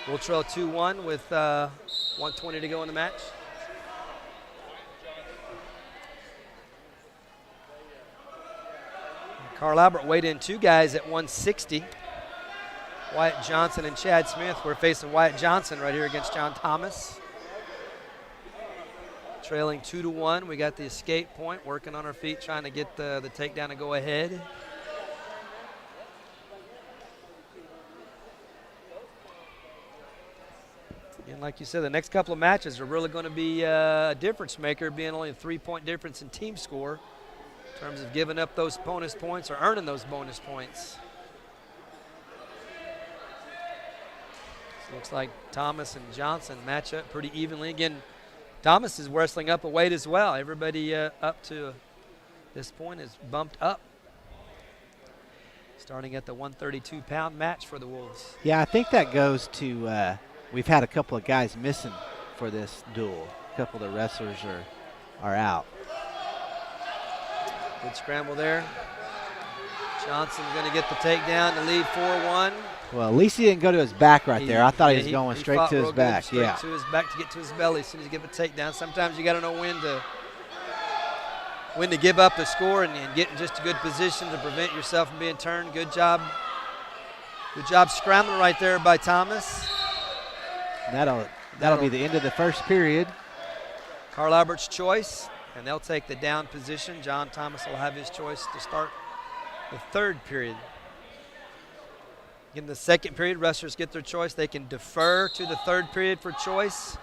We'll trail 2-1 with 1:20 to go in the match. Carl Albert weighed in 2 guys at 160. Wyatt Johnson and Chad Smith. We're facing Wyatt Johnson right here against John Thomas. Trailing 2-1. We got the escape point, working on our feet, trying to get the takedown to go ahead. And like you said, the next couple of matches are really going to be a difference maker, being only a 3-point difference in team score in terms of giving up those bonus points or earning those bonus points. So looks like Thomas and Johnson match up pretty evenly. Again, Thomas is wrestling up a weight as well. Everybody up to this point is bumped up. Starting at the 132-pound match for the Wolves. Yeah, I think that goes to we've had a couple of guys missing for this duel. A couple of the wrestlers are out. Good scramble there. Johnson going to get the takedown to lead 4-1. Well, at least he didn't go to his back right there. I thought he was going straight to his back. Straight to his back to get to his belly as soon as you give a takedown. Sometimes you got to know when to give up the score and get in just a good position to prevent yourself from being turned. Good job. Good job scrambling right there by Thomas. That'll be the end of the first period. Carl Albert's choice, and they'll take the down position. John Thomas will have his choice to start the third period. In the second period, wrestlers get their choice. They can defer to the third period for choice.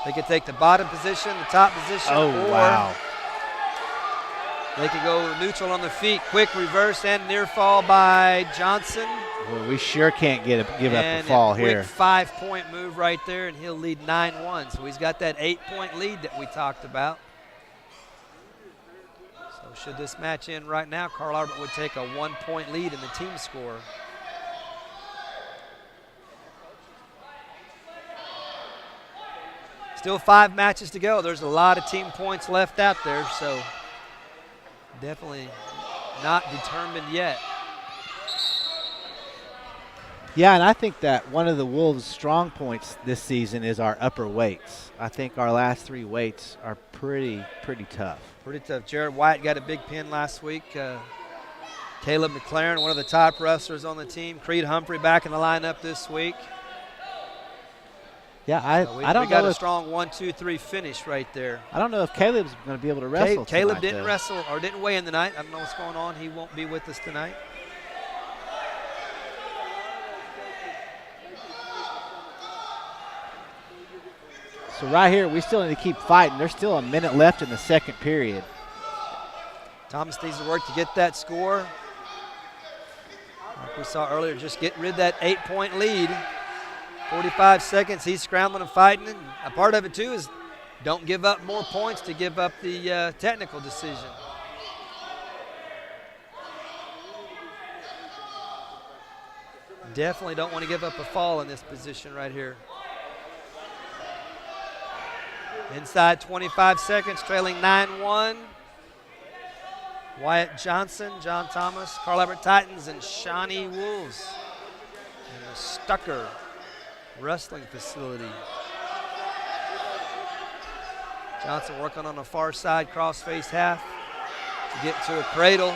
They can take the bottom position, the top position. Oh, wow. They can go neutral on the feet. Quick reverse and near fall by Johnson. Well, we sure can't give up a fall here. Quick 5-point move right there, and he'll lead 9-1. So he's got that 8-point lead that we talked about. So should this match end right now, Carl Albert would take a 1-point lead in the team score. Still 5 matches to go. There's a lot of team points left out there, so definitely not determined yet. Yeah, and I think that one of the Wolves' strong points this season is our upper weights. I think our last 3 weights are pretty tough. Pretty tough. Jared White got a big pin last week. Caleb McLaren, one of the top wrestlers on the team. Creed Humphrey back in the lineup this week. Yeah, I don't know. We got a strong 1-2-3 finish right there. I don't know if Caleb's going to be able to wrestle Caleb tonight, didn't wrestle or didn't weigh in tonight. I don't know what's going on. He won't be with us tonight. So right here, we still need to keep fighting. There's still a minute left in the second period. Thomas needs to work to get that score. Like we saw earlier, just getting rid of that 8-point lead. 45 seconds, he's scrambling and fighting. And a part of it, too, is don't give up more points to give up the technical decision. Definitely don't want to give up a fall in this position right here. Inside 25 seconds, trailing 9-1. Wyatt Johnson, John Thomas, Carl Albert Titans, and Shawnee Wolves in the Stucker Wrestling facility. Johnson working on the far side cross-face half to get to a cradle.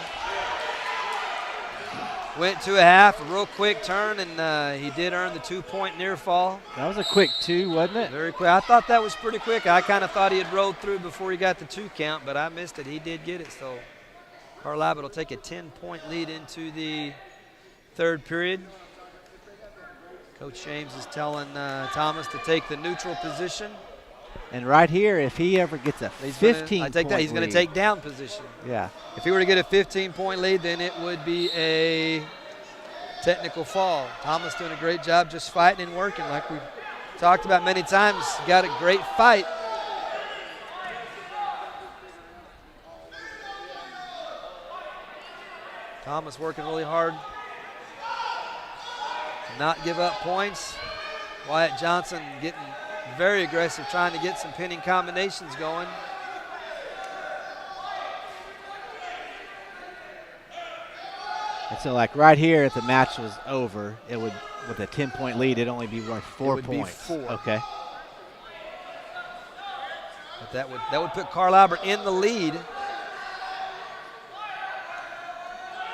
Went to a half, a real quick turn, and he did earn the 2-point near fall. That was a quick 2, wasn't it? Very quick. I thought that was pretty quick. I kind of thought he had rolled through before he got the 2 count, but I missed it. He did get it, so Carl Albert will take a 10-point lead into the third period. Coach James is telling Thomas to take the neutral position. And right here, if he ever gets a 15-point lead. He's going to take down position. Yeah. If he were to get a 15-point lead, then it would be a technical fall. Thomas doing a great job just fighting and working like we've talked about many times. Got a great fight. Thomas working really hard to not give up points. Wyatt Johnson getting very aggressive, trying to get some pinning combinations going. And so, like right here, if the match was over, it would, with a 10-point lead, it'd only be worth 4 points. Be 4. Okay. But that would put Carl Albert in the lead.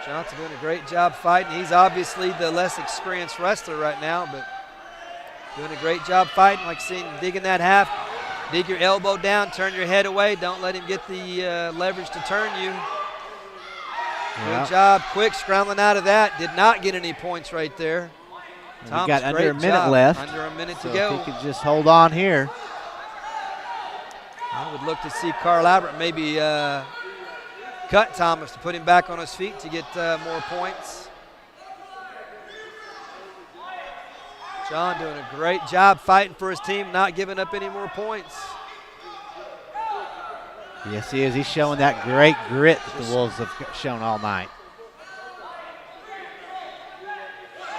Johnson doing a great job fighting. He's obviously the less experienced wrestler right now, but doing a great job fighting. Like seeing him digging that half. Dig your elbow down, turn your head away. Don't let him get the leverage to turn you. Good job, quick scrambling out of that. Did not get any points right there. We got under a minute left. Under a minute to so go. If he could just hold on here. I would look to see Carl Albert maybe cut Thomas to put him back on his feet to get more points. John doing a great job fighting for his team, not giving up any more points. Yes, he is. He's showing that great grit that the Wolves have shown all night.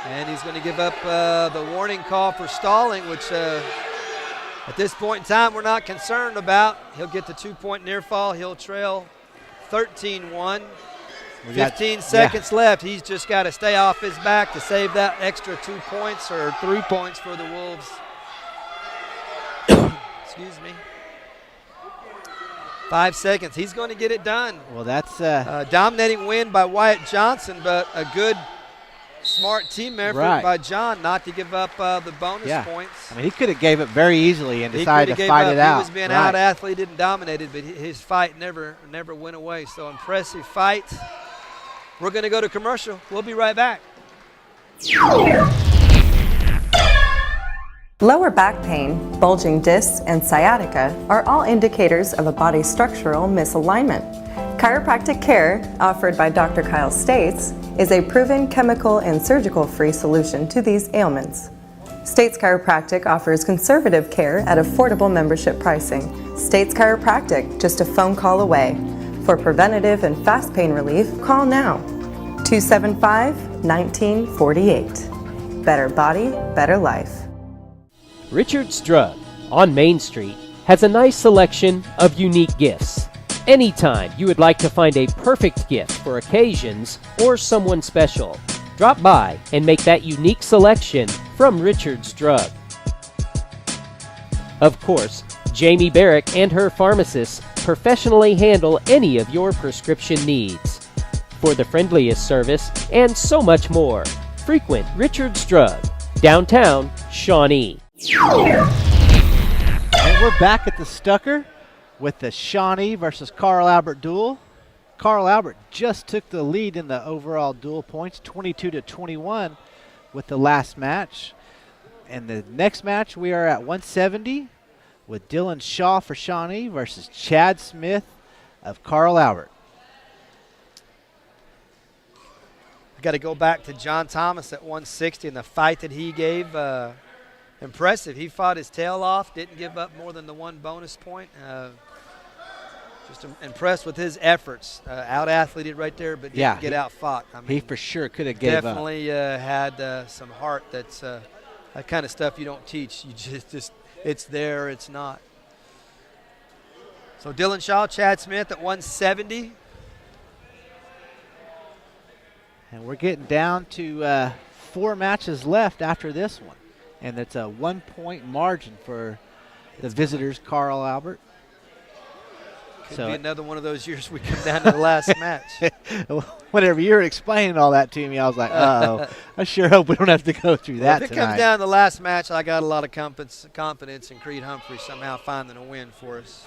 And he's going to give up the warning call for stalling, which at this point in time we're not concerned about. He'll get the 2-point near fall. He'll trail 13-1. 15 seconds left. He's just got to stay off his back to save that extra 2 points or 3 points for the Wolves. Excuse me. 5 seconds. He's going to get it done. Well, that's dominating win by Wyatt Johnson, but a good, smart team effort by John not to give up the bonus points. I mean, he could have gave it very easily and decided to fight it out. He was being out-athleted and dominated, but his fight never went away. So impressive fight. We're going to go to commercial. We'll be right back. Lower back pain, bulging discs, and sciatica are all indicators of a body structural misalignment. Chiropractic care, offered by Dr. Kyle States, is a proven chemical and surgical-free solution to these ailments. States Chiropractic offers conservative care at affordable membership pricing. States Chiropractic, just a phone call away. For preventative and fast pain relief, call now. 275-1948. Better body, better life. Richard's Drug on Main Street has a nice selection of unique gifts. Anytime you would like to find a perfect gift for occasions or someone special, drop by and make that unique selection from Richard's Drug. Of course, Jamie Barrick and her pharmacists professionally handle any of your prescription needs. For the friendliest service and so much more, frequent Richard's Drug, downtown Shawnee. And we're back at the Stucker with the Shawnee versus Carl Albert duel. Carl Albert just took the lead in the overall duel points, 22-21 with the last match. And the next match we are at 170 with Dylan Shaw for Shawnee versus Chad Smith of Carl Albert. Got to go back to John Thomas at 160 and the fight that he gave. Impressive. He fought his tail off, didn't give up more than the 1 bonus point. Just impressed with his efforts. Out-athleted right there, but didn't get out-fought. I mean, he for sure could have gave up. Definitely had some heart. That's that kind of stuff you don't teach. You just it's there, it's not. So Dylan Shaw, Chad Smith at 170. And we're getting down to 4 matches left after this one. And it's a 1-point margin for the visitors, Carl Albert. Could be another one of those years we come down to the last match. Whenever you were explaining all that to me, I was like, uh-oh. I sure hope we don't have to go through that if it tonight. comes down to the last match, I got a lot of confidence in Creed Humphrey somehow finding a win for us.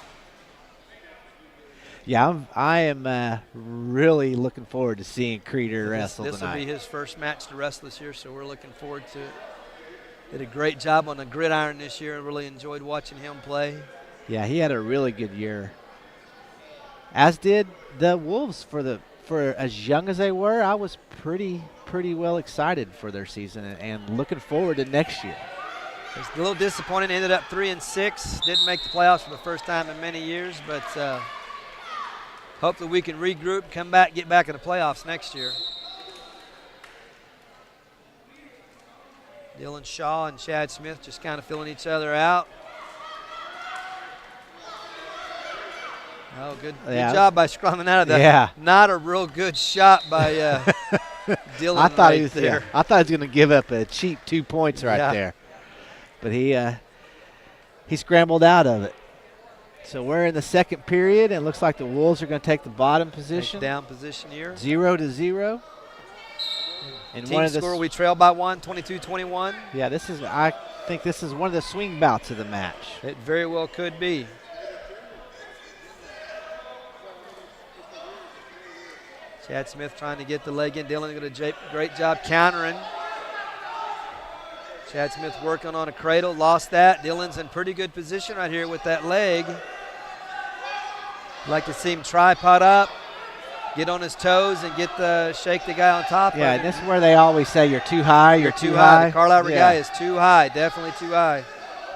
Yeah, I am really looking forward to seeing Creeder wrestle tonight. This will be his first match to wrestle this year, so we're looking forward to it. Did a great job on the gridiron this year. I really enjoyed watching him play. Yeah, he had a really good year. As did the Wolves for the for as young as they were, I was pretty well excited for their season and looking forward to next year. It's a little disappointing. Ended up 3-6. Didn't make the playoffs for the first time in many years, but hope that we can regroup, come back, get back in the playoffs next year. Dylan Shaw and Chad Smith just kind of filling each other out. Oh, good job by scrumming out of that. Yeah. Not a real good shot by Dylan I thought right he was there. I thought he was going to give up a cheap 2 points right there. But he scrambled out of it. So we're in the second period, and it looks like the Wolves are going to take the bottom position. Down position here. 0-0. And Team score, we trail by 1, 22-21. Yeah, I think this is one of the swing bouts of the match. It very well could be. Chad Smith trying to get the leg in. Dylan did a great job countering. Chad Smith working on a cradle, lost that. Dylan's in pretty good position right here with that leg. Like to see him tripod up, get on his toes, and shake the guy on top of him. Yeah, and this is where they always say you're too high, you're too high. The Carl Albert guy is too high, definitely too high.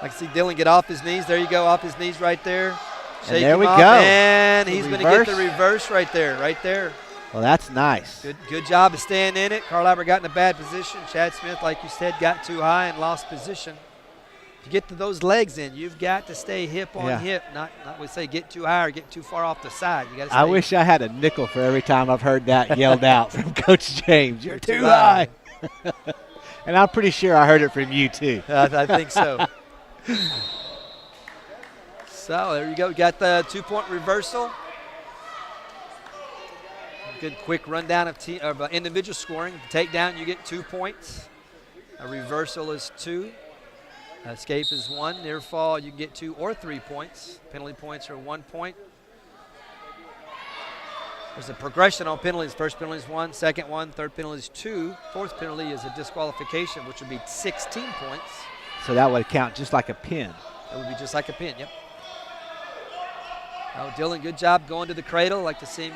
Like to see Dylan get off his knees. There you go, off his knees right there. And there we go. And he's going to get the reverse right there. Well, that's nice. Good job of staying in it. Carl Albert got in a bad position. Chad Smith, like you said, got too high and lost position. To get to those legs in, you've got to stay hip on hip. Not we say get too high or get too far off the side. You got to stay. I wish I had a nickel for every time I've heard that yelled out from Coach James. You're too high. And I'm pretty sure I heard it from you too. I think so. So there you go. We got the 2-point reversal. Good quick rundown of individual scoring. Takedown, you get 2 points. A reversal is 2. Escape is 1. Near fall, you can get 2 or 3 points. Penalty points are 1 point. There's a progression on penalties. First penalty is 1, second 1, third penalty is 2. Fourth penalty is a disqualification, which would be 16 points. So that would count just like a pin. It would be just like a pin, yep. Oh, Dylan, good job going to the cradle. Like to see him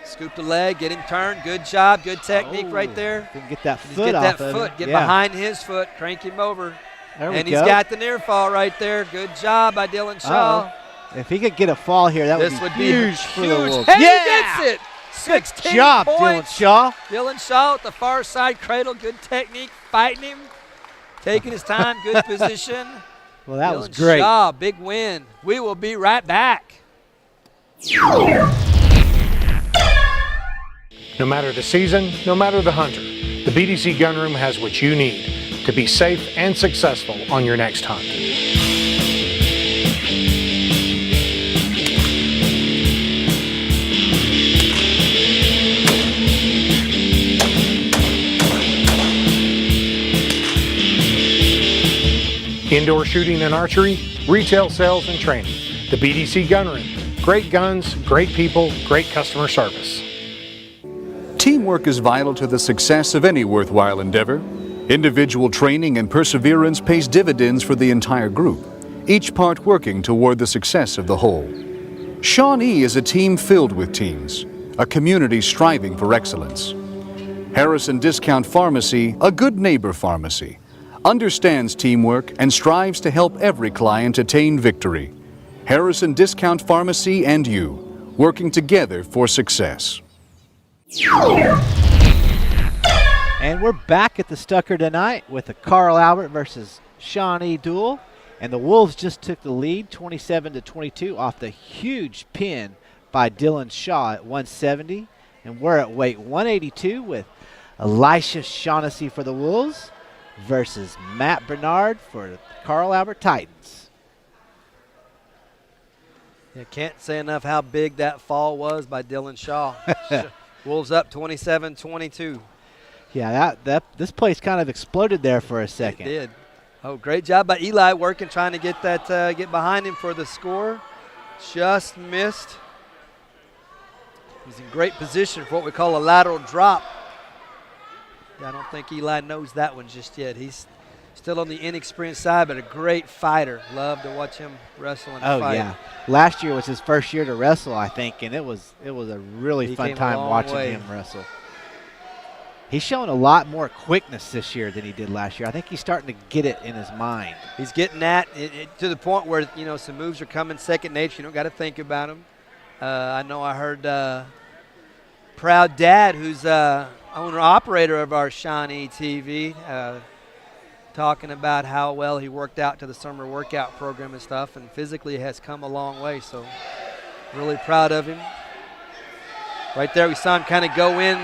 scoop the leg, get him turned. Good job, good technique right there. Didn't get that foot off of it. Get behind his foot, crank him over. There we and go. He's got the near fall right there. Good job by Dylan Shaw. If he could get a fall here, that would be huge for the Wolves. Hey, he gets it. 16 Good job, points. Dylan Shaw. Dylan Shaw at the far side cradle. Good technique, fighting him, taking his time, good position. Well, that Dylan was great. Shaw, big win. We will be right back. No matter the season, no matter the hunter, the BDC Gunroom has what you need to be safe and successful on your next hunt. Indoor shooting and archery, retail sales and training. The BDC Gunroom. Great guns, great people, great customer service. Teamwork is vital to the success of any worthwhile endeavor. Individual training and perseverance pays dividends for the entire group, each part working toward the success of the whole. Shawnee is a team filled with teams, a community striving for excellence. Harrison Discount Pharmacy, a good neighbor pharmacy, understands teamwork and strives to help every client attain victory. Harrison Discount Pharmacy and you, working together for success. And we're back at the Stucker tonight with the Carl Albert versus Shawnee duel. And the Wolves just took the lead 27-22 off the huge pin by Dylan Shaw at 170. And we're at weight 182 with Elisha Shaughnessy for the Wolves versus Matt Bernard for the Carl Albert Titans. You can't say enough how big that fall was by Dylan Shaw. Wolves up 27-22. Yeah, this place kind of exploded there for a second. It did. Oh, great job by Eli working, trying to get that get behind him for the score. Just missed. He's in great position for what we call a lateral drop. I don't think Eli knows that one just yet. He's Still on the inexperienced side, but a great fighter. Love to watch him wrestle and fight. Oh, yeah. Last year was his first year to wrestle, I think, and it was a really fun time watching him wrestle. He's showing a lot more quickness this year than he did last year. I think he's starting to get it in his mind. He's getting that to the point where, you know, some moves are coming second nature. You don't got to think about them. I know I heard Proud Dad, who's owner-operator of our ShawneeCTV, talking about how well he worked out to the summer workout program and stuff, and physically has come a long way, so really proud of him. Right there, we saw him kind of go in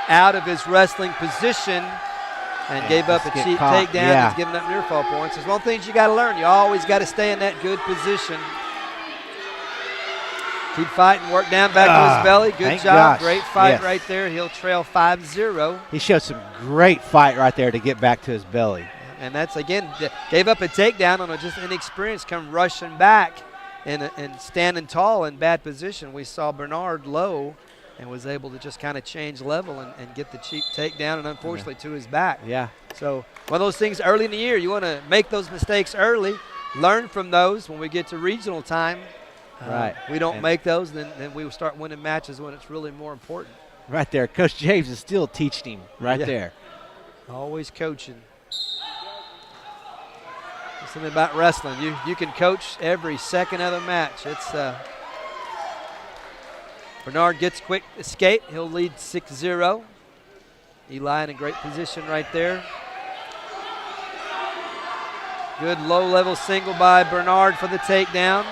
out of his wrestling position and gave up a cheap takedown. He's giving up near fall points. There's one thing you got to learn. You always got to stay in that good position. Keep fighting, work down back to his belly. Good job. Gosh. Great fight right there. He'll trail 5-0. He showed some great fight right there to get back to his belly. And that's, again, gave up a takedown on a just inexperienced, come rushing back and standing tall in bad position. We saw Bernard low and was able to just kind of change level and get the cheap takedown, and unfortunately to his back. Yeah. So one of those things early in the year, you want to make those mistakes early, learn from those when we get to regional time. Right. We don't make those, then we will start winning matches when it's really more important. Right there. Coach James is still teaching him there. Always coaching. There's something about wrestling. You can coach every second of the match. It's Bernard gets quick escape. He'll lead 6-0. Eli in a great position right there. Good low-level single by Bernard for the takedown.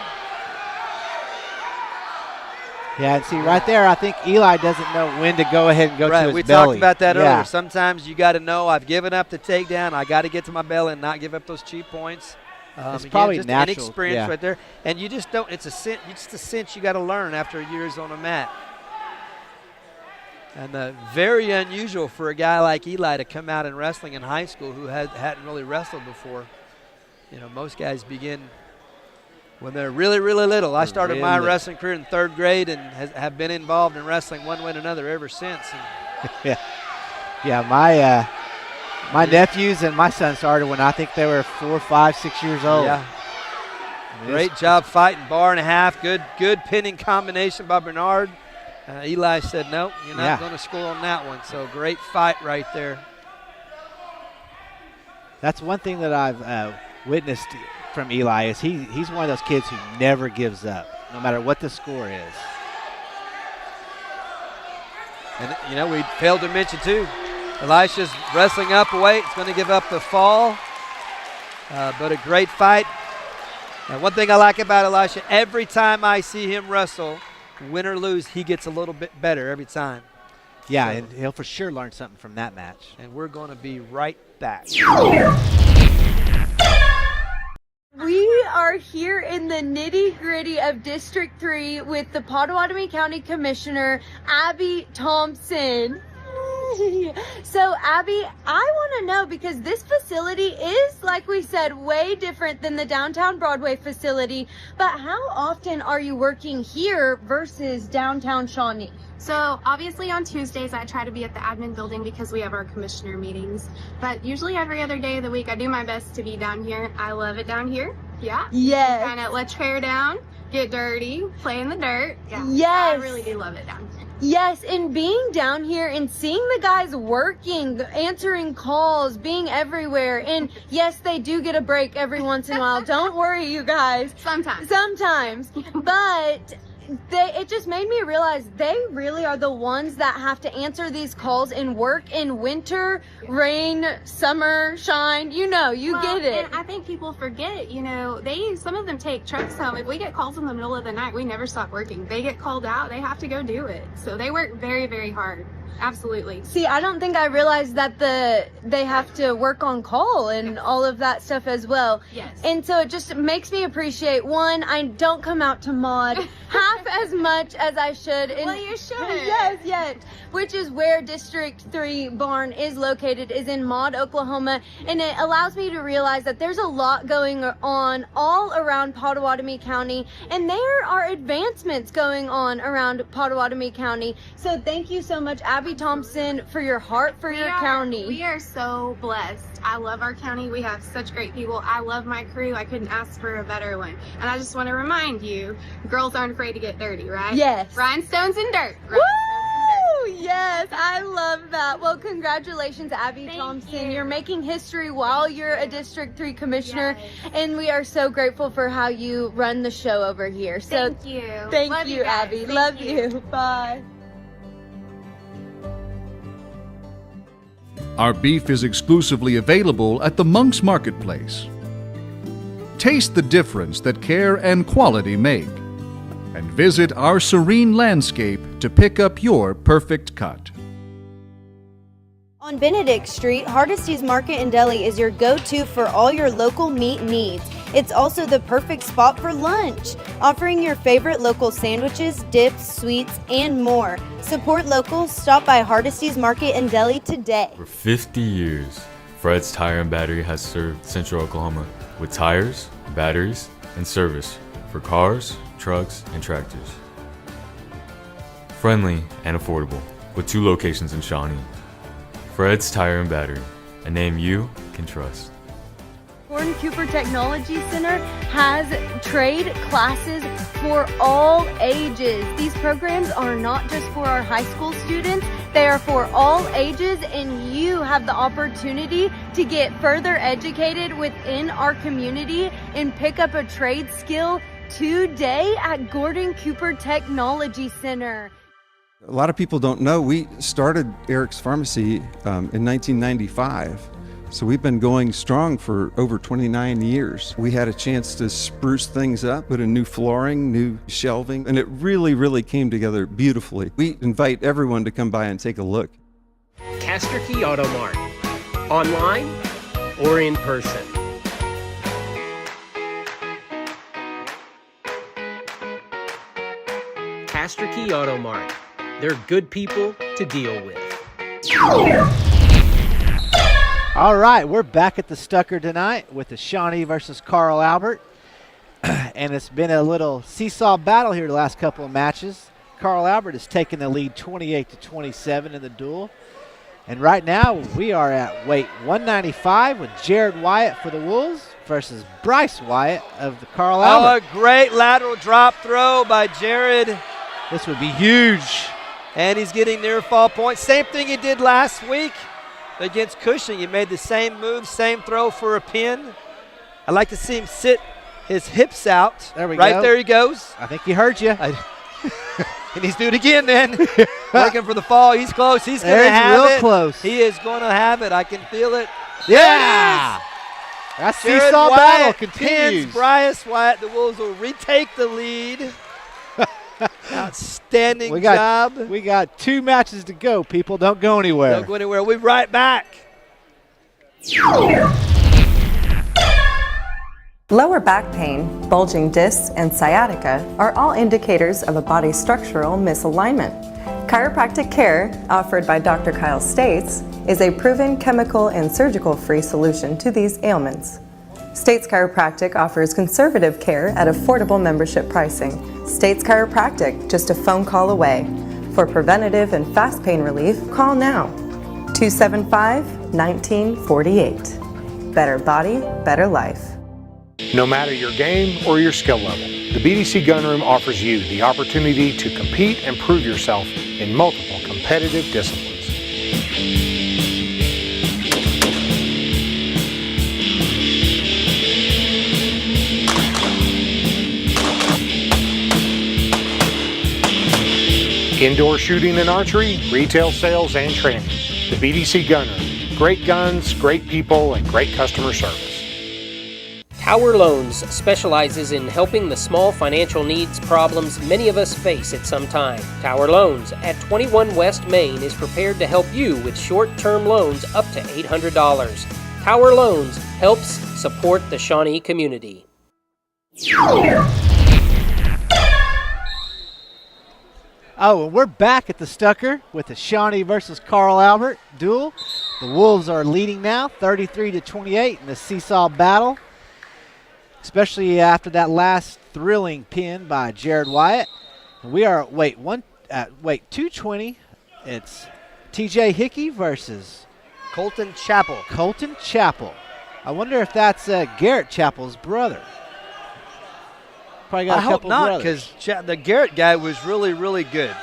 Yeah, and see right there, I think Eli doesn't know when to go ahead and go to his belly. We talked about that earlier. Sometimes you got to know I've given up the takedown. I got to get to my belly and not give up those cheap points. It's probably just natural. Inexperience right there, and you just don't. It's just a cinch you got to learn after years on a mat. And very unusual for a guy like Eli to come out in wrestling in high school who hadn't really wrestled before. You know, most guys begin when they're really, really little. I started my wrestling career in 3rd grade and have been involved in wrestling one way or another ever since. My nephews and my son started when I think they were 4, 5, 6 years old. Yeah. Great job fighting, bar and a half. Good pinning combination by Bernard. Eli said, nope, you're not going to score on that one. So great fight right there. That's one thing that I've witnessed from Eli is he's one of those kids who never gives up, no matter what the score is. And, you know, we failed to mention, too, Elisha's wrestling up a weight. He's going to give up the fall, but a great fight. And one thing I like about Elisha, every time I see him wrestle, win or lose, he gets a little bit better every time. Yeah, and he'll for sure learn something from that match. And we're going to be right back. We are here in the nitty-gritty of District 3 with the Potawatomi County Commissioner, Abby Thompson. So, Abby, I want to know, because this facility is, like we said, way different than the downtown Broadway facility, but how often are you working here versus downtown Shawnee? So obviously on Tuesdays I try to be at the admin building because we have our commissioner meetings, but usually every other day of the week I do my best to be down here. I love it down here. Yeah. Yes. Kind of let your hair down, get dirty, play in the dirt. Yeah. Yes. I really do love it down here. Yes, and being down here and seeing the guys working, answering calls, being everywhere. And yes, they do get a break every once in a while. Don't worry, you guys. Sometimes. But it just made me realize they really are the ones that have to answer these calls and work in winter, rain, summer, shine. You know, you get it. And I think people forget, you know, some of them take trucks home. If we get calls in the middle of the night, we never stop working. They get called out, they have to go do it. So they work very, very hard. Absolutely. See, I don't think I realized that they have to work on call and all of that stuff as well. Yes. And so it just makes me appreciate, one, I don't come out to mod half as much as I should. Well, you should. Yes. Which is where District 3 barn is located, is in Maud, Oklahoma. And it allows me to realize that there's a lot going on all around Potawatomi County. And there are advancements going on around Potawatomi County. So thank you so much, Abby, Abby Thompson, for your heart for your county? We are so blessed. I love our county. We have such great people. I love my crew. I couldn't ask for a better one. And I just want to remind you, girls aren't afraid to get dirty, right? Yes. Rhinestones and dirt. Woo! Yes, I love that. Well, congratulations, Abby Thompson. You're making history while you're a District 3 commissioner, and we are so grateful for how you run the show over here. So Thank you. Thank Love you, guys. Abby. Thank Love you. you. Bye. Our beef is exclusively available at the Monk's Marketplace. Taste the difference that care and quality make, and visit our serene landscape to pick up your perfect cut. On Benedict Street, Hardesty's Market and Deli is your go-to for all your local meat needs. It's also the perfect spot for lunch, offering your favorite local sandwiches, dips, sweets, and more. Support locals. Stop by Hardesty's Market and Deli today. For 50 years, Fred's Tire and Battery has served Central Oklahoma with tires, batteries, and service for cars, trucks, and tractors. Friendly and affordable, with 2 locations in Shawnee. Fred's Tire and Battery, a name you can trust. Gordon Cooper Technology Center has trade classes for all ages. These programs are not just for our high school students, they are for all ages, and you have the opportunity to get further educated within our community and pick up a trade skill today at Gordon Cooper Technology Center. A lot of people don't know we started Eric's Pharmacy in 1995. So we've been going strong for over 29 years. We had a chance to spruce things up, put in new flooring, new shelving, and it really, really came together beautifully. We invite everyone to come by and take a look. Castor Key Auto Mart, online or in person. Castor Key Auto Mart. They're good people to deal with. All right, we're back at the Stucker tonight with the Shawnee versus Carl Albert. And it's been a little seesaw battle here the last couple of matches. Carl Albert has taken the lead 28-27 in the duel. And right now we are at weight 195 with Jared Wyatt for the Wolves versus Bryce Wyatt of the Carl Albert. Oh, a great lateral drop throw by Jared. This would be huge. And he's getting near fall point. Same thing he did last week against Cushing. He made the same move, same throw for a pin. I'd like to see him sit his hips out. There we go. Right there he goes. I think he heard you. And he's doing it again then. Looking for the fall. He's close. He's going to have real it. Close. He is going to have it. I can feel it. Yeah. That Jared seesaw Wyatt battle continues. Pins Bryce Wyatt. The Wolves will retake the lead. Outstanding job. We got 2 matches to go. People, don't go anywhere. Don't go anywhere. We'll be right back. Lower back pain, bulging discs, and sciatica are all indicators of a body structural misalignment. Chiropractic care, offered by Dr. Kyle States, is a proven chemical and surgical-free solution to these ailments. States Chiropractic offers conservative care at affordable membership pricing. States Chiropractic, just a phone call away. For preventative and fast pain relief, call now. 275-1948. Better body, better life. No matter your game or your skill level, the BDC Gunroom offers you the opportunity to compete and prove yourself in multiple competitive disciplines. Indoor shooting and archery, retail sales, and training. The BDC Gunroom. Great guns, great people, and great customer service. Tower Loans specializes in helping the small financial needs problems many of us face at some time. Tower Loans at 21 West Main is prepared to help you with short-term loans up to $800. Tower Loans helps support the Shawnee community. Oh, and we're back at the Stucker with the Shawnee versus Carl Albert duel. The Wolves are leading now, 33-28 in the seesaw battle, especially after that last thrilling pin by Jared Wyatt. And we are at weight 220. It's TJ Hickey versus Colton Chappell. Colton Chappell. I wonder if that's Garrett Chappell's brother. Probably got I a hope couple not, brothers. because the Garrett guy was really, really good.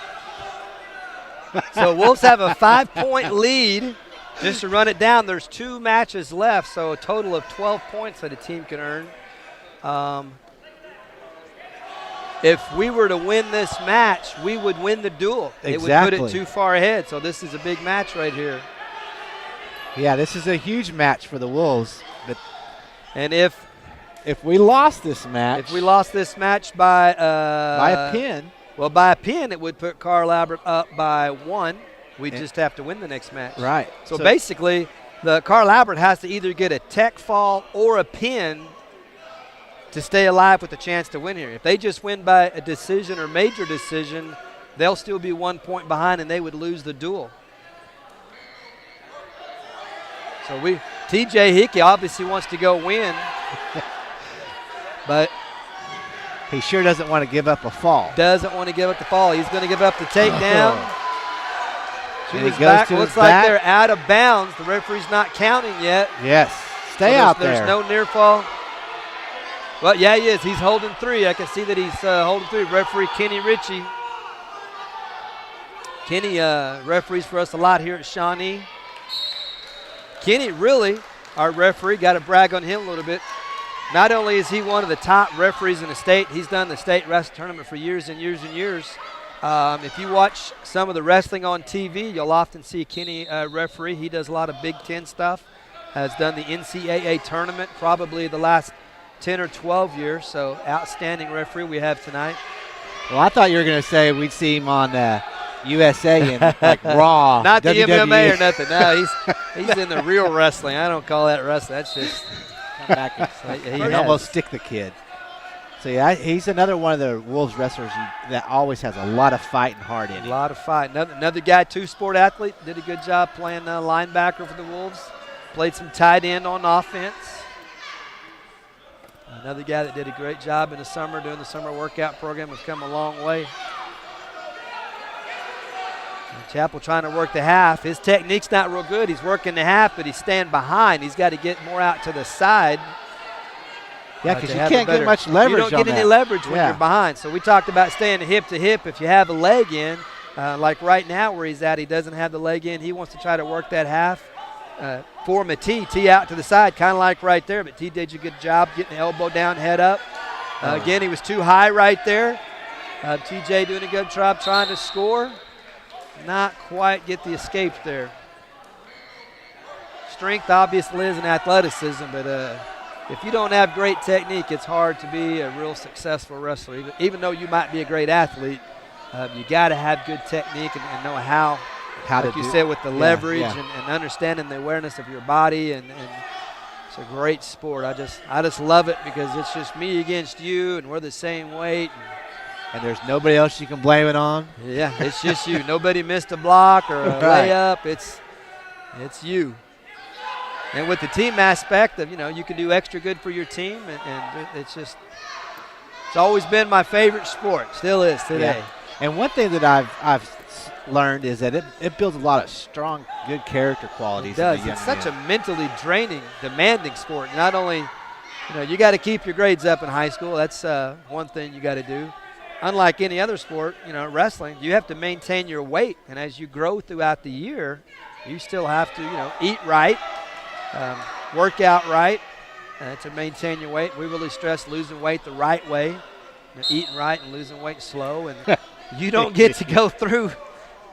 So Wolves have a 5-point lead. Just to run it down, there's 2 matches left, so a total of 12 points that a team can earn. If we were to win this match, we would win the duel. It would put it too far ahead, so this is a big match right here. Yeah, this is a huge match for the Wolves. And if we lost this match. If we lost this match by a pin. Well, by a pin, it would put Carl Albert up by 1. We just have to win the next match. Right. So basically, the Carl Albert has to either get a tech fall or a pin to stay alive with a chance to win here. If they just win by a decision or major decision, they'll still be 1 point behind and they would lose the duel. So TJ Hickey obviously wants to go win, but he sure doesn't want to give up a fall. Doesn't want to give up the fall. He's going to give up the takedown. And She was back. Looks like they're out of bounds. The referee's not counting yet. Yes. Stay out there. There's no near fall. Well, yeah, he is. He's holding 3. I can see that he's holding 3. Referee Kenny Ritchie. Kenny referees for us a lot here at Shawnee. Kenny, really, our referee, got to brag on him a little bit. Not only is he one of the top referees in the state, he's done the state wrestling tournament for years and years and years. If you watch some of the wrestling on TV, you'll often see Kenny referee. He does a lot of Big Ten stuff, has done the NCAA tournament probably the last 10 or 12 years, so outstanding referee we have tonight. Well, I thought you were going to say we'd see him on USA and like Raw. Not the WWE. MMA or nothing. No, he's in the real wrestling. I don't call that wrestling. That's just come back and almost stick the kid. So yeah, he's another one of the Wolves wrestlers that always has a lot of fight and heart in him. A lot of fight. Another guy, 2-sport athlete, did a good job playing linebacker for the Wolves. Played some tight end on offense. Another guy that did a great job in the summer doing the summer workout program, has come a long way. And Chappell trying to work the half. His technique's not real good. He's working the half, but he's staying behind. He's got to get more out to the side. Yeah, because you can't get much leverage on that. You don't get any leverage when you're behind. So we talked about staying hip to hip. If you have a leg in, like right now where he's at, he doesn't have the leg in. He wants to try to work that half. Form a T out to the side, kind of like right there. But T did a good job getting the elbow down, head up. Again, he was too high right there. TJ doing a good job trying to score. Not quite get the escape there. Strength obviously is an athleticism, but if you don't have great technique, it's hard to be a real successful wrestler. Even though you might be a great athlete, you got to have good technique and know how like you said, with the leverage and understanding the awareness of your body, and it's a great sport. I just love it because it's just me against you, and we're the same weight. And there's nobody else you can blame it on. Yeah, it's just you. Nobody missed a block or a layup. It's you. And with the team aspect of, you can do extra good for your team, and it's always been my favorite sport. Still is today. Yeah. And one thing that I've learned is that it builds a lot of strong, good character qualities. It does. It's such a mentally draining, demanding sport. Not only, you got to keep your grades up in high school. That's one thing you got to do. Unlike any other sport, wrestling, you have to maintain your weight. And as you grow throughout the year, you still have to, eat right, work out right to maintain your weight. We really stress losing weight the right way, eating right and losing weight slow. And you don't get to go through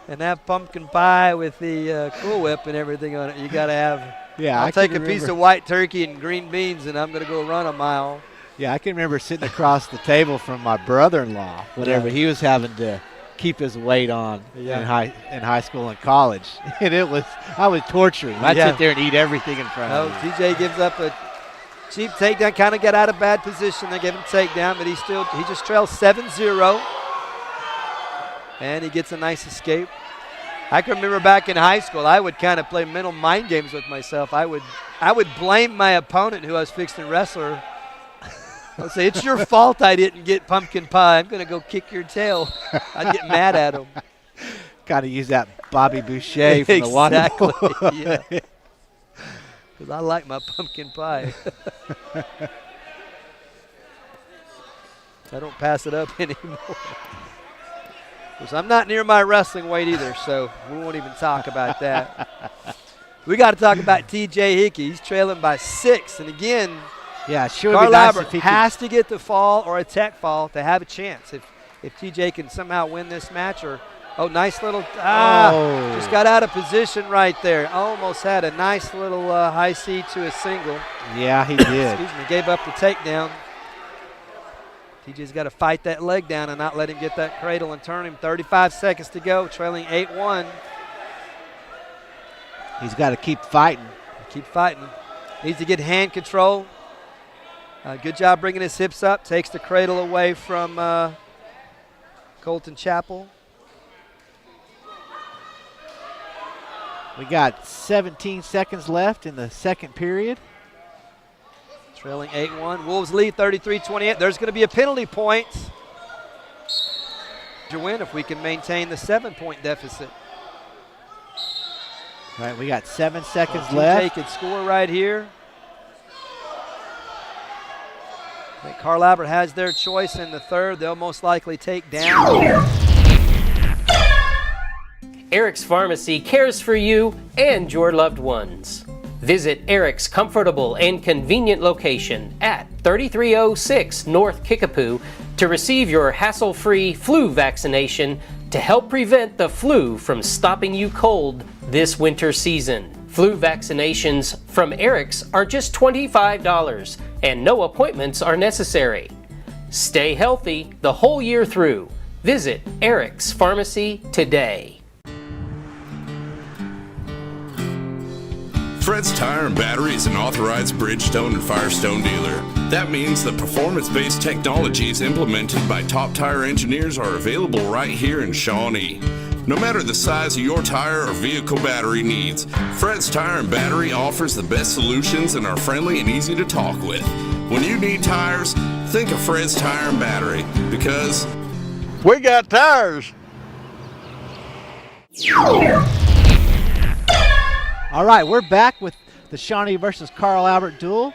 and have pumpkin pie with the Cool Whip and everything on it. You got to have. Yeah, I'll take a piece of white turkey and green beans, and I'm going to go run a mile. Yeah, I can remember sitting across the table from my brother-in-law whenever he was having to keep his weight on in high school and college, and I was torturing him. I'd sit there and eat everything in front of him. TJ gives up a cheap takedown, kind of got out of bad position. They gave him a takedown, but he just trails 7-0. And he gets a nice escape. I can remember back in high school, I would kind of play mental mind games with myself. I would blame my opponent who I was fixing to wrestle. I would say, it's your fault I didn't get pumpkin pie. I'm going to go kick your tail. I'd get mad at him. Got to use that Bobby Boucher from the water. Exactly, yeah. Because I like my pumpkin pie. I don't pass it up anymore. Because I'm not near my wrestling weight either, so we won't even talk about that. We got to talk about TJ Hickey. He's trailing by 6. And again, yeah, sure. Carl Albert has to get the fall or a tech fall to have a chance. If TJ can somehow win this match, or nice little just got out of position right there. Almost had a nice little high C to a single. Yeah, he did. Excuse me, gave up the takedown. TJ's got to fight that leg down and not let him get that cradle and turn him. 35 seconds to go, trailing 8-1. He's got to keep fighting. Keep fighting. Needs to get hand control. Good job bringing his hips up. Takes the cradle away from Colton Chappell. We got 17 seconds left in the second period. Trailing 8-1. Wolves lead 33-28. There's going to be a penalty point to win if we can maintain the 7-point deficit. All right, we got 7 seconds TJ left. could score right here. I think Carl Albert has their choice in the third. They'll most likely take down. Eric's Pharmacy cares for you and your loved ones. Visit Eric's comfortable and convenient location at 3306 North Kickapoo to receive your hassle-free flu vaccination to help prevent the flu from stopping you cold this winter season. Flu vaccinations from Eric's are just $25 and no appointments are necessary. Stay healthy the whole year through. Visit Eric's Pharmacy today. Fred's Tire and Battery is an authorized Bridgestone and Firestone dealer. That means the performance-based technologies implemented by top tire engineers are available right here in Shawnee. No matter the size of your tire or vehicle battery needs, Fred's Tire and Battery offers the best solutions and are friendly and easy to talk with. When you need tires, think of Fred's Tire and Battery, because we got tires. All right, we're back with the Shawnee versus Carl Albert duel.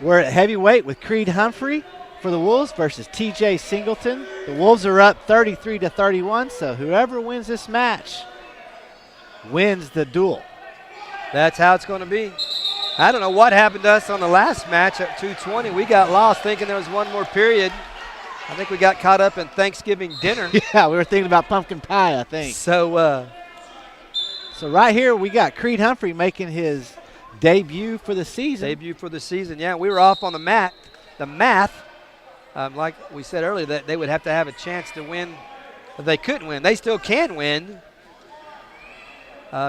We're at heavyweight with Creed Humphrey for the Wolves versus TJ Singleton. The Wolves are up 33-31, so whoever wins this match wins the duel. That's how it's going to be. I don't know what happened to us on the last match at 220. We got lost thinking there was one more period. I think we got caught up in Thanksgiving dinner. Yeah, we were thinking about pumpkin pie, I think. So right here we got Creed Humphrey making his debut for the season. Yeah. We were off on the math. Like we said earlier, that they would have to have a chance to win. If they couldn't win, they still can win.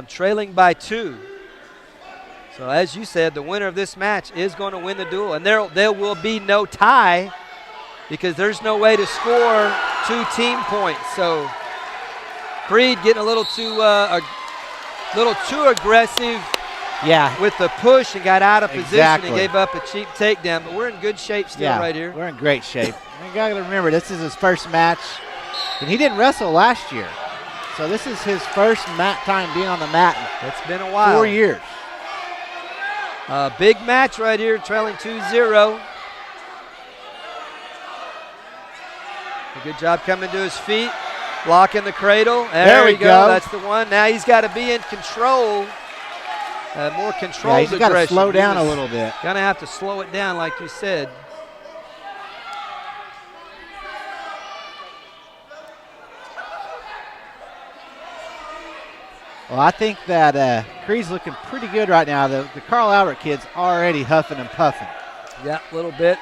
Trailing by 2. So as you said, the winner of this match is going to win the duel. And there will be no tie because there's no way to score 2 team points. So Creed getting a little too aggressive with the push and got out of position and gave up a cheap takedown. But we're in good shape still right here. We're in great shape. You got to remember, this is his first match, and he didn't wrestle last year. So this is his first time being on the mat. It's been a while. 4 years. Big match right here, trailing 2-0. A good job coming to his feet, blocking the cradle. There we go. That's the one. Now he's got to be in control. More controlled aggression. He's got to slow down a little bit. Going to have to slow it down, like you said. Well, I think that Creed's looking pretty good right now. The Carl Albert kid's already huffing and puffing. Yeah, a little bit.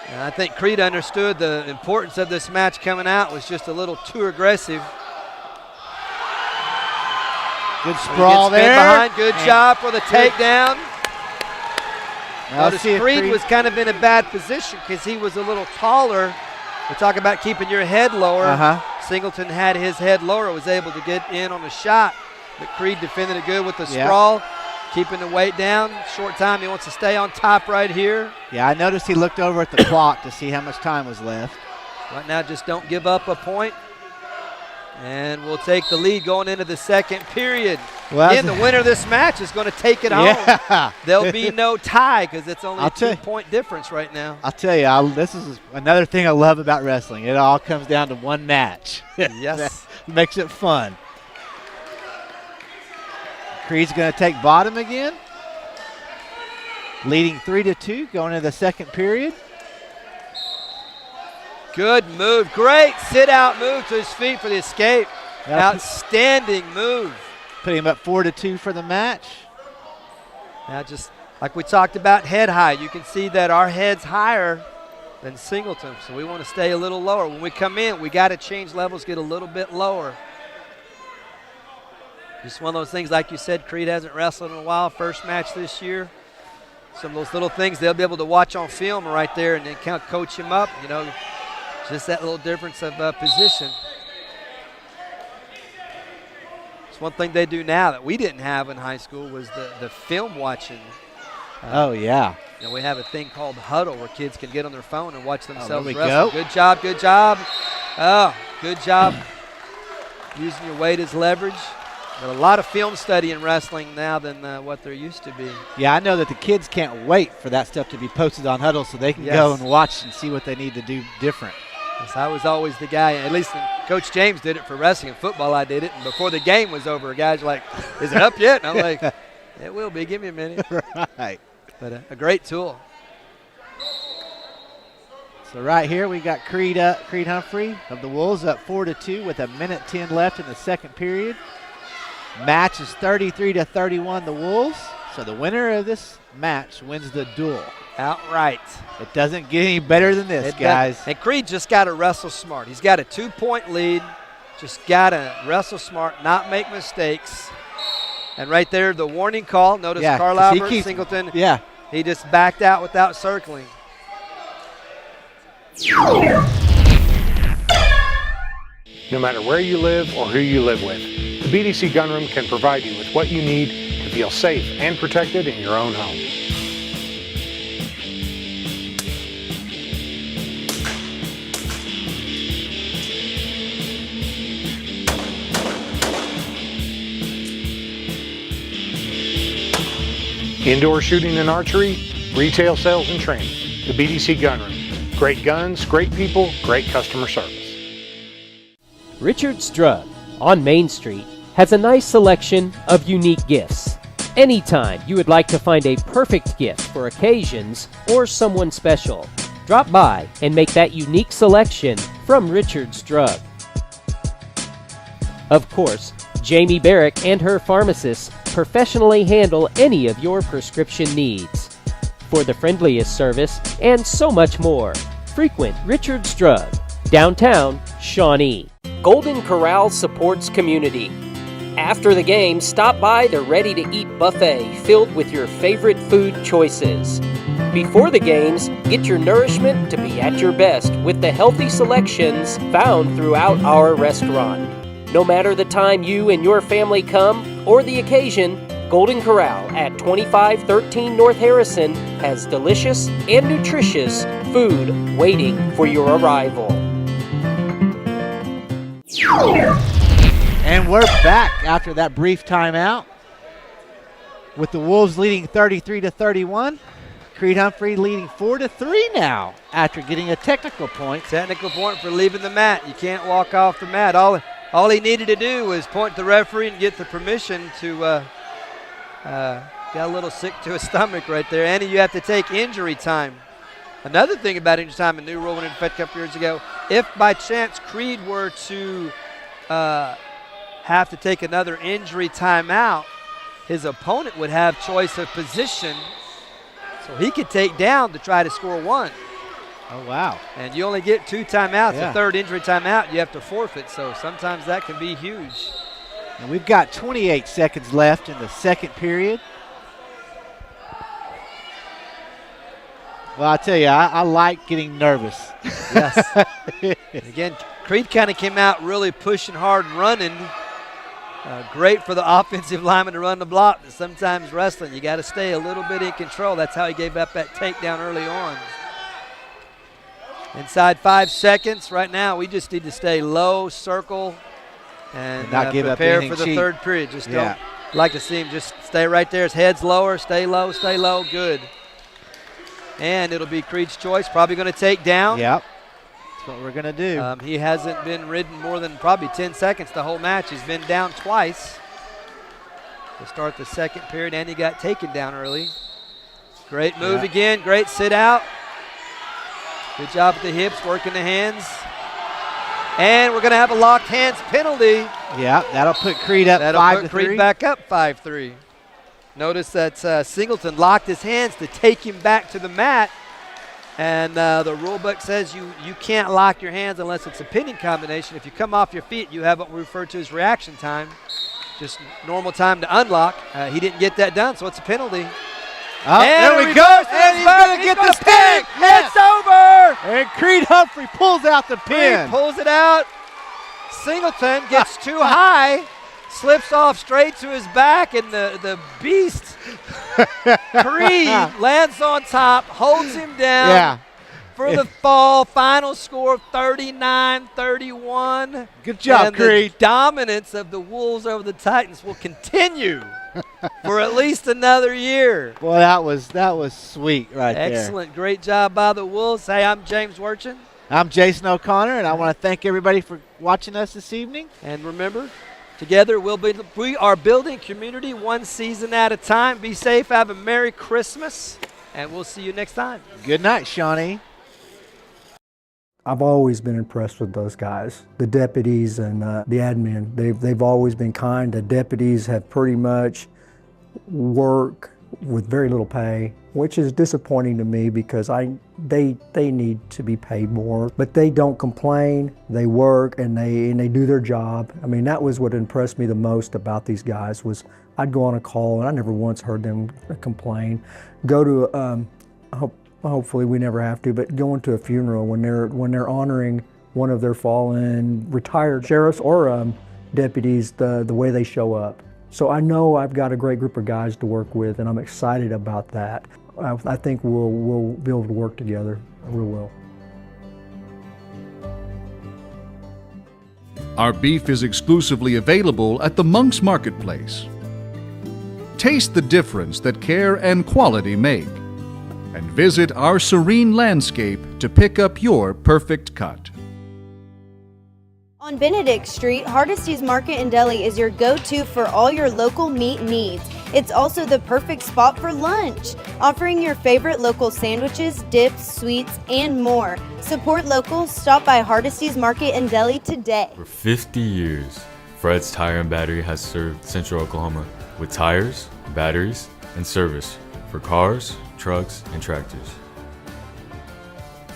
And I think Creed understood the importance of this match coming out was just a little too aggressive. Good sprawl there. Behind. Good job for the takedown. Notice Creed was kind of in a bad position because he was a little taller. We talk about keeping your head lower. Singleton had his head lower, was able to get in on the shot. But Creed defended it good with the sprawl, keeping the weight down. Short time, he wants to stay on top right here. Yeah, I noticed he looked over at the clock to see how much time was left. Right now, just don't give up a point. And we'll take the lead going into the second period. Well, again, the winner of this match is going to take it home. There'll be no tie because it's only a 2-point difference right now. I'll tell you, this is another thing I love about wrestling. It all comes down to one match. Yes. That makes it fun. Creed's going to take bottom again. Leading 3-2 going into the second period. Good move. Great sit-out move to his feet for the escape. Outstanding move. Put him up 4-2 for the match. Now just like we talked about head height, you can see that our head's higher than Singleton, so we want to stay a little lower. When we come in, we got to change levels, get a little bit lower. Just one of those things, like you said, Creed hasn't wrestled in a while, first match this year. Some of those little things they'll be able to watch on film right there and then kind of coach him up, you know. Just that little difference of position. It's one thing they do now that we didn't have in high school was the film watching. Oh, yeah. You know, we have a thing called Huddle where kids can get on their phone and watch themselves there we wrestle. go. Good job, good job. Oh, good job using your weight as leverage. But a lot of film study in wrestling now than what there used to be. Yeah, I know that the kids can't wait for that stuff to be posted on Huddle so they can go and watch and see what they need to do different. Yes, I was always the guy, at least Coach James did it for wrestling and football. I did it, and before the game was over, guys were like, is it up yet? And I'm like, it will be. Give me a minute. Right. But a great tool. So right here we got Creed Humphrey of the Wolves up 4-2 with 1:10 left in the second period. Match is 33-31 the Wolves. So the winner of this match wins the duel. Outright. It doesn't get any better than this, guys. And Creed just got to wrestle smart. He's got a 2-point lead. Just got to wrestle smart, not make mistakes. And right there, the warning call. Notice Carl Albert, Singleton. Yeah. He just backed out without circling. No matter where you live or who you live with, the BDC Gunroom can provide you with what you need to feel safe and protected in your own home. Indoor shooting and archery, retail sales and training. The BDC Gunroom. Great guns, great people, great customer service. Richard's Drug on Main Street has a nice selection of unique gifts. Anytime you would like to find a perfect gift for occasions or someone special, drop by and make that unique selection from Richard's Drug. Of course, Jamie Barrick and her pharmacists professionally handle any of your prescription needs. For the friendliest service and so much more, frequent Richard's Drug, downtown Shawnee. Golden Corral supports community. After the game, stop by the ready-to-eat buffet filled with your favorite food choices. Before the games, get your nourishment to be at your best with the healthy selections found throughout our restaurant. No matter the time you and your family come or the occasion, Golden Corral at 2513 North Harrison has delicious and nutritious food waiting for your arrival. And we're back after that brief timeout with the Wolves leading 33-31. Creed Humphrey leading 4-3 now after getting a technical point. Technical point for leaving the mat. You can't walk off the mat. All he needed to do was point to the referee and get the permission to got a little sick to his stomach right there. And you have to take injury time. Another thing about injury time, a new rule went into effect a couple years ago, if by chance Creed were to have to take another injury timeout, his opponent would have choice of position, so he could take down to try to score one. Oh, wow. And you only get 2 timeouts. Yeah. A third injury timeout, you have to forfeit, so sometimes that can be huge. And we've got 28 seconds left in the second period. Well, I tell you, I like getting nervous. Yes. Again, Creed kind of came out really pushing hard and running. Great for the offensive lineman to run the block, but sometimes wrestling, you got to stay a little bit in control. That's how he gave up that takedown early on. Inside 5 seconds. Right now, we just need to stay low, circle, And not give up prepare anything for the cheap. third period. Just don't like to see him just stay right there. His head's lower. Stay low. Stay low. Good. And it'll be Creed's choice. Probably going to take down. Yep. That's what we're going to do. He hasn't been ridden more than probably 10 seconds the whole match. He's been down twice to start the second period, and he got taken down early. Great move again. Great sit out. Good job with the hips, working the hands. And we're going to have a locked hands penalty. Yeah, that'll put Creed up 5-3. That'll put Creed back up 5-3. Notice that Singleton locked his hands to take him back to the mat. And the rule book says you can't lock your hands unless it's a pinning combination. If you come off your feet, you have what we refer to as reaction time. Just normal time to unlock. He didn't get that done, so it's a penalty. Oh, and there we go. And he's going to get the pin. Yes. It's over. And Creed Humphrey pulls out the pin. Creed pulls it out. Singleton gets too high, slips off straight to his back, and the beast, Creed, lands on top, holds him down for the fall. Final score of 39-31. Good job, and Creed. The dominance of the Wolves over the Titans will continue for at least another year. Boy, that was sweet right there. Excellent. Great job by the Wolves. Hey, I'm James Werchin. I'm Jason O'Connor, and I want to thank everybody for watching us this evening. And remember, together we are building community one season at a time. Be safe. Have a Merry Christmas, and we'll see you next time. Good night, Shawnee. I've always been impressed with those guys, the deputies and the admin. They've always been kind. The deputies have pretty much work with very little pay, which is disappointing to me because they need to be paid more. But they don't complain. They work and they do their job. I mean, that was what impressed me the most about these guys was I'd go on a call and I never once heard them complain. Go to hopefully we never have to, but going to a funeral when they're honoring one of their fallen retired sheriffs or deputies, the way they show up. So I know I've got a great group of guys to work with, and I'm excited about that. I think we'll be able to work together. We will. Our beef is exclusively available at the Monk's Marketplace. Taste the difference that care and quality make, and visit our serene landscape to pick up your perfect cut. On Benedict Street, Hardesty's Market and Deli is your go-to for all your local meat needs. It's also the perfect spot for lunch, offering your favorite local sandwiches, dips, sweets, and more. Support local. Stop by Hardesty's Market and Deli today. For 50 years, Fred's Tire and Battery has served Central Oklahoma with tires, batteries, and service for cars, trucks, and tractors.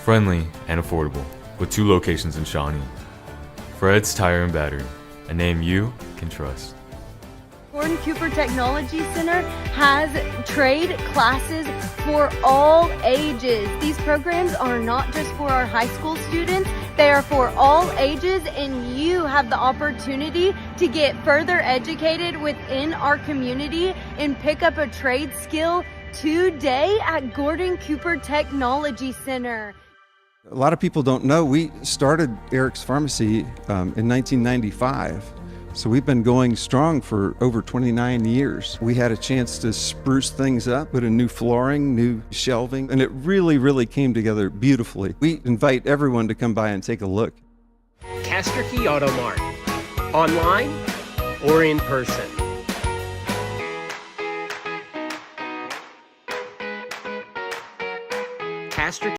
Friendly and affordable, with 2 locations in Shawnee. Fred's Tire and Battery, a name you can trust. Gordon Cooper Technology Center has trade classes for all ages. These programs are not just for our high school students, they are for all ages, and you have the opportunity to get further educated within our community and pick up a trade skill today at Gordon Cooper Technology Center. A lot of people don't know we started Eric's Pharmacy in 1995. So we've been going strong for over 29 years. We had a chance to spruce things up, put in new flooring, new shelving, and it really, really came together beautifully. We invite everyone to come by and take a look. Castor Key Auto Mart, online or in person. Castor